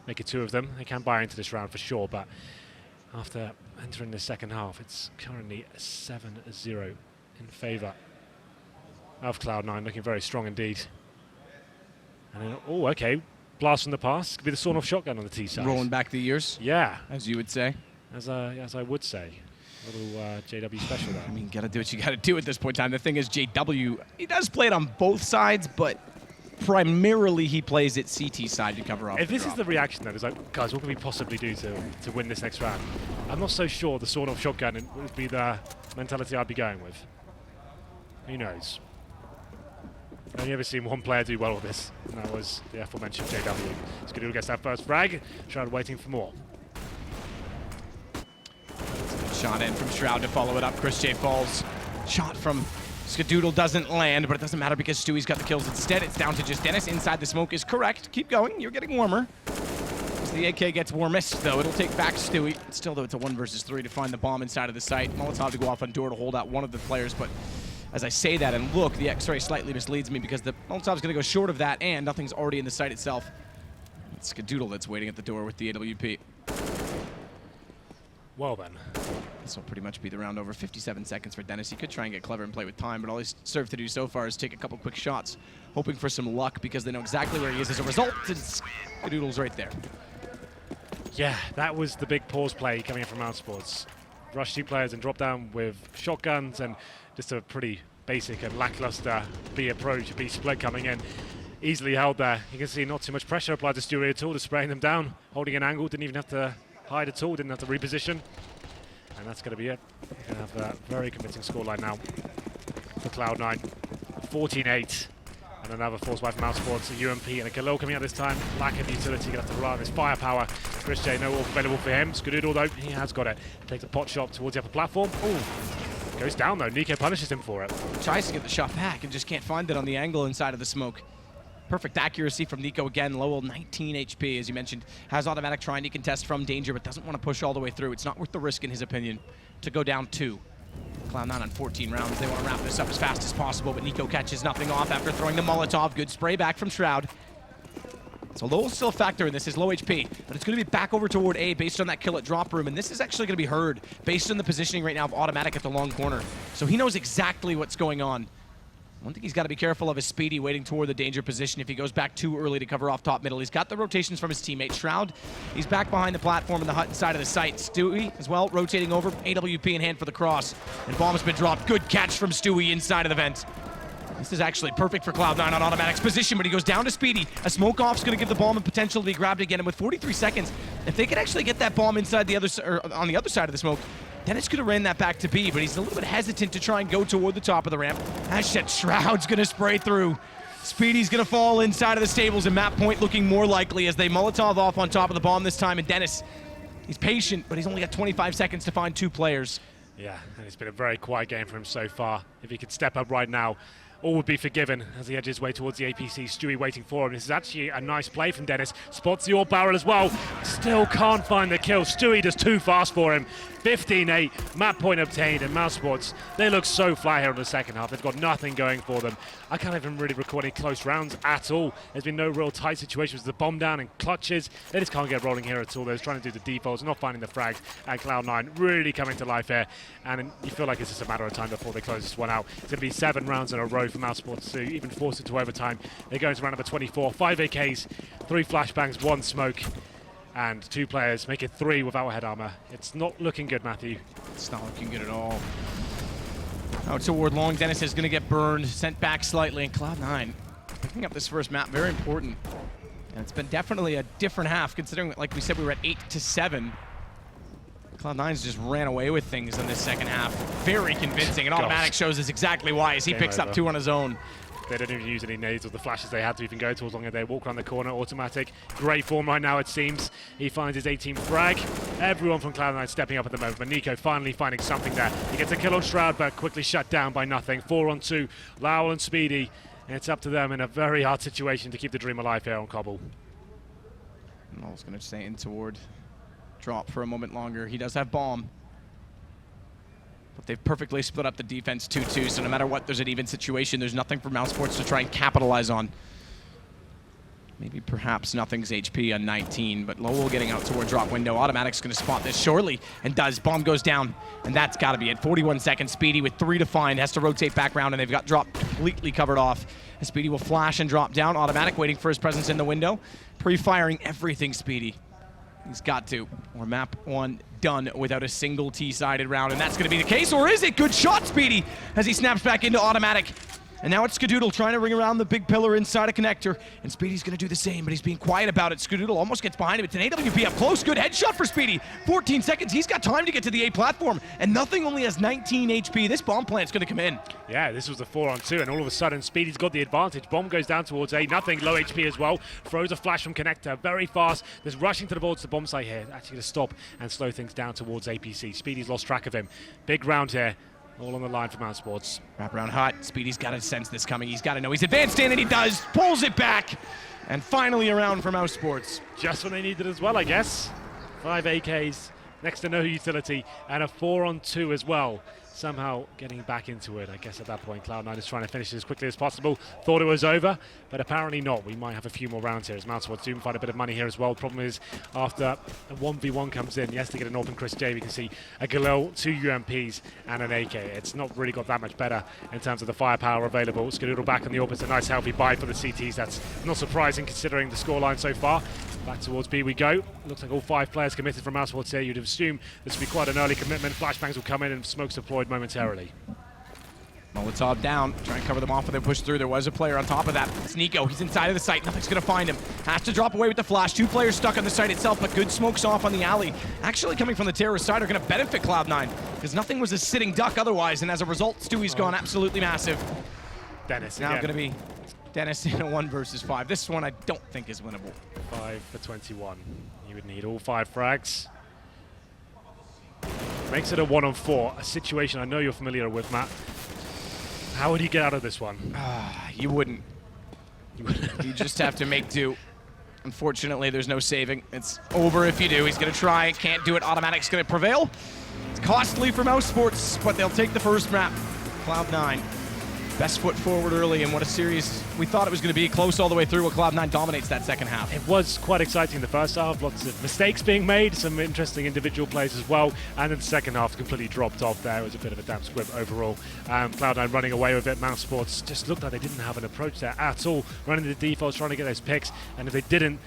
make it 2 of them. They can buy into this round for sure, but after entering the second half, it's currently 7-0 in favour of Cloud9, looking very strong indeed. And then, oh, okay, blast from the pass. Could be the sawn-off shotgun on the T side. Rolling back the years. Yeah. As you would say. As I would say. A little JW special there. I mean, gotta do what you gotta do at this point in time. The thing is, JW, he does play it on both sides, but primarily he plays it CT side to cover up. If this is the reaction then, it's like, guys, what can we possibly do to win this next round? I'm not so sure the sawn-off shotgun would be the mentality I'd be going with. Who knows? I've only ever seen one player do well with this, and that was the aforementioned JW. Cbble gets that first frag. Shroud waiting for more. Shot in from Shroud to follow it up. Chris J falls. Shot from Skadoodle doesn't land, but it doesn't matter because Stewie's got the kills instead. It's down to just Dennis. Inside the smoke is correct. Keep going. You're getting warmer. As the AK gets warmest, though, it'll take back Stewie. Still, though, it's a 1 versus 3 to find the bomb inside of the site. Molotov to go off on door to hold out one of the players, but as I say that and look, the X-ray slightly misleads me because the Molotov's going to go short of that, and nothing's already in the site itself. It's Skadoodle that's waiting at the door with the AWP. Well then. This will pretty much be the round over. 57 seconds for Dennis. He could try and get clever and play with time, but all he's served to do so far is take a couple quick shots, hoping for some luck because they know exactly where he is as a result, and Skadoodle's right there. Yeah, that was the big pause play coming in from Mousesports. Rush 2 players and drop down with shotguns and just a pretty basic and lackluster B approach, B split coming in. Easily held there. You can see not too much pressure applied to Stewie at all, just spraying them down, holding an angle, didn't even have to hide at all, didn't have to reposition. And that's going to be it. We're going to have a very convincing scoreline now for Cloud9. 14-8. And another force by from Mousesports, a UMP and a Galil coming out this time. Lack of utility, going to have to rely on his firepower. Chris J, no AWP available for him. Skadoodle though, he has got it. Takes a pot shot towards the upper platform. Ooh. Goes down though, Nico punishes him for it. Tries to get the shot back and just can't find it on the angle inside of the smoke. Perfect accuracy from Nico again. Lowell, 19 HP, as you mentioned. Has automatic trying to contest from danger, but doesn't want to push all the way through. It's not worth the risk, in his opinion, to go down 2. Cloud9 on 14 rounds. They want to wrap this up as fast as possible, but Nico catches nothing off after throwing the Molotov. Good spray back from Shroud. So Lowell's still a factor in this. His low HP, but it's going to be back over toward A based on that kill at drop room, and this is actually going to be heard based on the positioning right now of automatic at the long corner. So he knows exactly what's going on. One thing he's got to be careful of is Speedy waiting toward the danger position if he goes back too early to cover off top middle. He's got the rotations from his teammate. Shroud, he's back behind the platform in the hut inside of the site. Stewie as well, rotating over, AWP in hand for the cross. And bomb's been dropped. Good catch from Stewie inside of the vent. This is actually perfect for Cloud9 on automatic's position, but he goes down to Speedy. A smoke off's going to give the bomb a potential to be grabbed again, and with 43 seconds, if they could actually get that bomb inside the other, or on the other side of the smoke, Dennis could have ran that back to B, but he's a little bit hesitant to try and go toward the top of the ramp. Hashtag Shroud's gonna spray through. Speedy's gonna fall inside of the stables, and map point looking more likely as they Molotov off on top of the bomb this time. And Dennis, he's patient, but he's only got 25 seconds to find 2 players. Yeah, and it's been a very quiet game for him so far. If he could step up right now, all would be forgiven as he edges his way towards the APC. Stewie waiting for him. This is actually a nice play from Dennis. Spots the AWP barrel as well. Still can't find the kill. Stewie does too fast for him. 15-8, map point obtained, and Mousesports, they look so flat here in the second half. They've got nothing going for them. I can't even really record any close rounds at all. There's been no real tight situations. The bomb down and clutches. They just can't get rolling here at all. They're trying to do the defaults, not finding the frags, and Cloud9 really coming to life here. And you feel like it's just a matter of time before they close this one out. It's going to be 7 rounds in a row for Mousesports to even force it to overtime. They go into round number 24. 5 AKs, 3 flashbangs, 1 smoke. And 2 players make it 3 without head armor. It's not looking good, Matthew. It's not looking good at all. Out toward long, Dennis is going to get burned, sent back slightly, and Cloud9 picking up this first map, very important. And it's been definitely a different half, considering, like we said, we were at 8-7. Cloud9's just ran away with things in this second half. Very convincing, and automatic shows us exactly why, as he picks up 2 on his own. They don't even use any nades or the flashes they had to even go towards long as they walk around the corner. Automatic, great form right now it seems. He finds his 18th frag. Everyone from Cloud9 stepping up at the moment, but Nico finally finding something there. He gets a kill on Shroud, but quickly shut down by nothing. 4 on 2, Lowell and Speedy. It's up to them in a very hard situation to keep the dream alive here on Cobble. Noel's going to stay in toward drop for a moment longer. He does have bomb. But they've perfectly split up the defense 2-2, so no matter what, there's an even situation. There's nothing for Mousesports to try and capitalize on. Maybe perhaps nothing's HP on 19, but Lowell getting out toward drop window. Automatic's going to spot this surely, and does. Bomb goes down, and that's got to be it. 41 seconds. Speedy with 3 to find, has to rotate back around, and they've got drop completely covered off. And Speedy will flash and drop down. Automatic waiting for his presence in the window. Pre-firing everything, Speedy. He's got to. Or map 1 done without a single T-sided round, and that's going to be the case, or is it? Good shot, Speedy, as he snaps back into Automatic. And now it's Skadoodle trying to ring around the big pillar inside a connector. And Speedy's going to do the same, but he's being quiet about it. Skadoodle almost gets behind him. It's an AWP up close. Good headshot for Speedy. 14 seconds. He's got time to get to the A platform. And nothing only has 19 HP. This bomb plant's going to come in. Yeah, this was the 4-on-2, and all of a sudden, Speedy's got the advantage. Bomb goes down towards A. Nothing. Low HP as well. Throws a flash from connector. Very fast. Just rushing to the ball to the bomb site here. Actually going to stop and slow things down towards APC. Speedy's lost track of him. Big round here. All on the line for Mousesports. Wrap around hot. Speedy's got to sense this coming. He's got to know he's advanced in, and he does. Pulls it back. And finally around for Mousesports. Just when they needed as well, I guess. 5 AKs, next to no utility, and a 4-on-2 as well. Somehow getting back into it. I guess at that point, Cloud9 is trying to finish it as quickly as possible. Thought it was over, but apparently not. We might have a few more rounds here as Mousesports do find a bit of money here as well. The problem is, after a 1v1 comes in, yes, to get an open Chris J, we can see a Galil, 2 UMPs, and an AK. It's not really got that much better in terms of the firepower available. Skadoodle back on the AWP. It's a nice healthy buy for the CTs. That's not surprising considering the scoreline so far. Back towards B we go. Looks like all 5 players committed from Mousesports here. You'd assume this would be quite an early commitment. Flashbangs will come in and smoke's deployed momentarily. Molotov down, try and cover them off, but they push through. There was a player on top of that. It's Nico. He's inside of the site. Nothing's going to find him. Has to drop away with the flash. 2 players stuck on the site itself, but good smokes off on the alley. Actually coming from the terrorist side are going to benefit Cloud9 because nothing was a sitting duck otherwise, and as a result, Stewie's gone absolutely massive. Dennis now going to be Dennis in a 1 versus 5. This one I don't think is winnable. 5 for 21. You would need all 5 frags. Makes it a 1-on-4, a situation I know you're familiar with, Matt. How would he get out of this one? You wouldn't. You just have to make do. Unfortunately, there's no saving. It's over if you do. He's going to try. Can't do it. Automatic's going to prevail. It's costly for Mousesports, but they'll take the first map. Cloud9. Best foot forward early, and what a series we thought it was going to be. Close all the way through, while Cloud9 dominates that second half. It was quite exciting in the first half. Lots of mistakes being made, some interesting individual plays as well. And then the second half completely dropped off there. It was a bit of a damp squib overall. Cloud9 running away with it. Mousesports just looked like they didn't have an approach there at all. Running the defaults, trying to get those picks. And if they didn't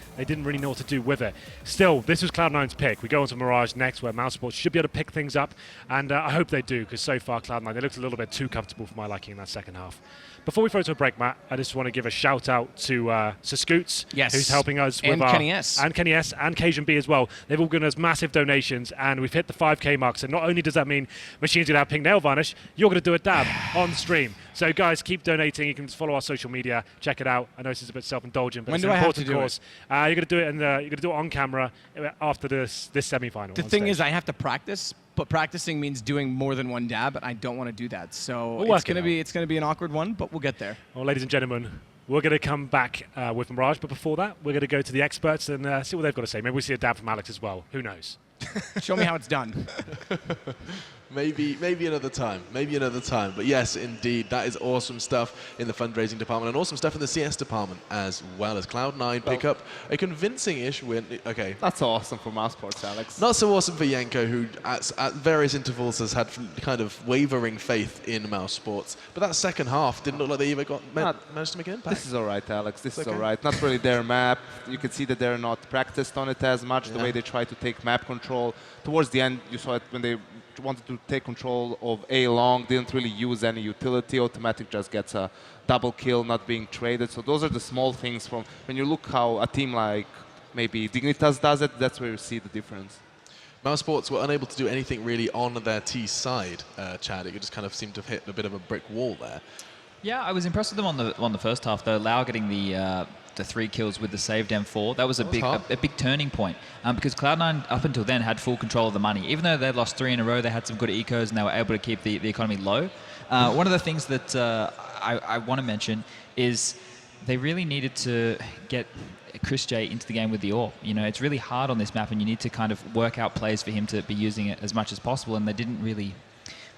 really know what to do with it. Still, this was Cloud9's pick. We go on to Mirage next, where Mousesports should be able to pick things up. And I hope they do, because so far Cloud9, they looked a little bit too comfortable for my liking in that second half. Before we throw to a break, Matt, I just want to give a shout out to Scoots, yes, who's helping us with and Kenny S. And Kenny S. and Cajun B as well. They've all given us massive donations, and we've hit the 5K mark. So not only does that mean Machine's going to have pink nail varnish, you're going to do a dab on stream. So guys, keep donating. You can just follow our social media, check it out. I know this is a bit self-indulgent, but when it's do an I have to important do course. You're going to do it you're going to do it on camera after this semi-final. The thing is, I have to practice. But practicing means doing more than 1 dab, and I don't want to do that. So it's going to be an awkward one, but we'll get there. Well, ladies and gentlemen, we're going to come back with Mirage, but before that, we're going to go to the experts and see what they've got to say. Maybe we see a dab from Alex as well. Who knows? Show me how it's done. Maybe another time. Maybe another time. But yes, indeed, that is awesome stuff in the fundraising department and awesome stuff in the CS department as well, as Cloud9 pick up a convincing-ish win. Okay. That's awesome for Mousesports, Alex. Not so awesome for Yenko, who at various intervals has had kind of wavering faith in Mousesports. But that second half didn't look like they even managed to make an impact. This is all right, Alex. This is all right. Not really their map. You can see that they're not practiced on it as much, the way they try to take map control. Towards the end, you saw it when they wanted to take control of A long, didn't really use any utility. Automatic just gets a double kill, not being traded. So those are the small things from when you look how a team like maybe Dignitas does it, that's where you see the difference. Mousesports were unable to do anything really on their T side, Chad. It just kind of seemed to have hit a bit of a brick wall there. Yeah, I was impressed with them on the first half, though. Lau getting the 3 kills with the saved M4. That was a big turning point because Cloud9 up until then had full control of the money. Even though they lost 3 in a row, they had some good ecos and they were able to keep the economy low. One of the things that I want to mention is they really needed to get Chris J into the game with the AWP. You know, it's really hard on this map, and you need to kind of work out plays for him to be using it as much as possible, and they didn't really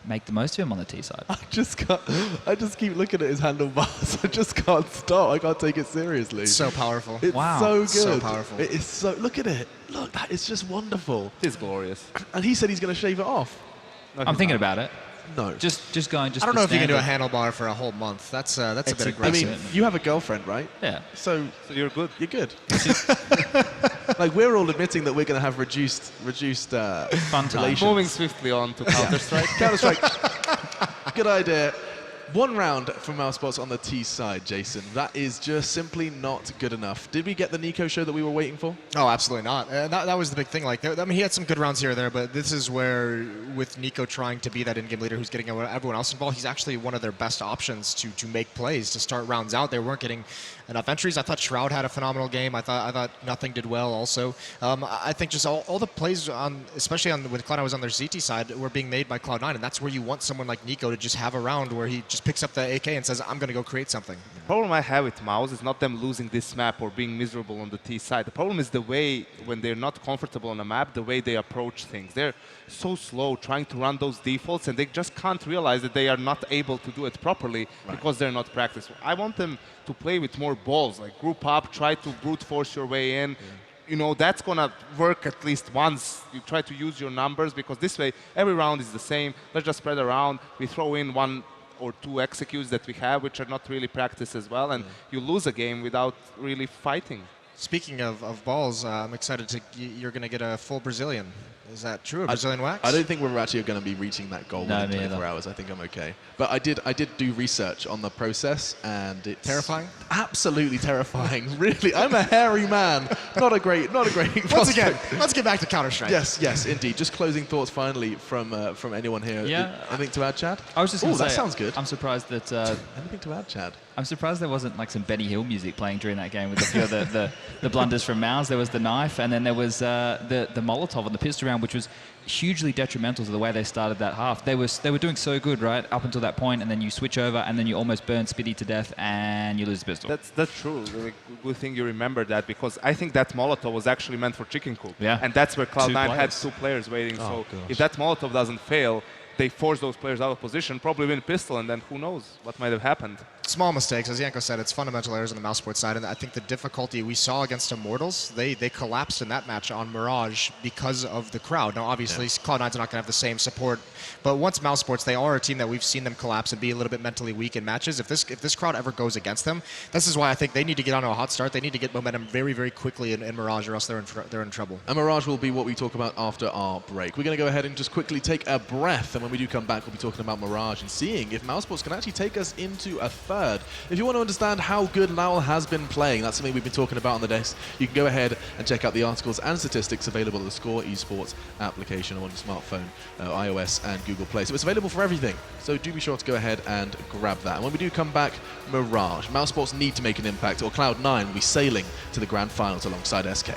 make the most of him on the T side. I just keep looking at his handlebars. I just can't stop. I can't take it seriously. It's so powerful. It's Wow. so good. So powerful. It is so. Look at it. Look, that is just wonderful. It is glorious. And he said he's going to shave it off. No, I'm thinking about it. No. Just going. I don't know if you can do a handlebar for a whole month. That's a bit I aggressive. mean, you have a girlfriend, right? Yeah. So So you're good. you're good. Like, we're all admitting that we're going to have reduced Fun time. relations. Moving swiftly on to Counter-Strike. Counter-Strike. Good idea. One round from Mousesports on the T side, Jason. That is just simply not good enough. Did we get the Nico show that we were waiting for? Oh, absolutely not. That was the big thing. Like, I mean, he had some good rounds here or there, but this is where, with Nico trying to be that in-game leader who's getting everyone else involved, he's actually one of their best options to make plays, to start rounds out. They weren't getting enough entries. I thought Shroud had a phenomenal game. I thought Nothing did well also. I think just all the plays, especially when Cloud9 was on their ZT side, were being made by Cloud9, and that's where you want someone like Nico to just have a round where he just picks up the AK and says, I'm going to go create something. The problem I have with Mouse is not them losing this map or being miserable on the T side. The problem is the way, when they're not comfortable on a map, the way they approach things. They're so slow trying to run those defaults, and they just can't realize that they are not able to do it properly because they're not practiced. I want them to play with more balls, like group up, try to brute force your way in. You know, that's going to work at least once. You try to use your numbers, because this way every round is the same. Let's just spread around. We throw in 1 or 2 executes that we have, which are not really practiced as well, and you lose a game without really fighting. Speaking of balls, I'm excited you're going to get a full Brazilian. Is that true? A Brazilian wax? I don't think we're actually going to be reaching that goal No, within me 24 either. hours. I think I'm okay. But I did do research on the process, and it's Terrifying? Absolutely terrifying. Really, I'm a hairy man. Not a great Once again, prospect. let's get back to Counter-Strike. Yes, indeed. Just closing thoughts finally from anyone here. Yeah. Anything to add, Chad? I was just Oh, going to say, that sounds good. I'm surprised that Anything to add, Chad? I'm surprised there wasn't like some Benny Hill music playing during that game with a few of the blunders from Mouse. There was the knife, and then there was the Molotov on the pistol round, which was hugely detrimental to the way they started that half. They were doing so good, right, up until that point, and then you switch over, and then you almost burn Spitty to death, and you lose the pistol. That's true. Really good thing you remember that, because I think that Molotov was actually meant for Chicken Coop. Yeah. And that's where Cloud9 had players. 2 players waiting. Oh, So gosh. if that Molotov doesn't fail, they force those players out of position, probably win pistol, and then who knows what might have happened. Small mistakes, as Yanko said, it's fundamental errors on the Mousesports side, and I think the difficulty we saw against Immortals, they collapsed in that match on Mirage because of the crowd. Now, obviously, Cloud9's not going to have the same support, but once Mousesports, they are a team that we've seen them collapse and be a little bit mentally weak in matches. If this crowd ever goes against them, this is why I think they need to get on a hot start. They need to get momentum very, very quickly in Mirage, or else they're in trouble. And Mirage will be what we talk about after our break. We're going to go ahead and just quickly take a breath, and when we do come back, we'll be talking about Mirage and seeing if Mousesports can actually take us into a third. If you want to understand how good Lowell has been playing, that's something we've been talking about on the desk, you can go ahead and check out the articles and statistics available at the Score Esports application on your smartphone, iOS and Google Play. So it's available for everything. So do be sure to go ahead and grab that. And when we do come back, Mirage. Mousesports need to make an impact, or Cloud9 will be sailing to the grand finals alongside SK.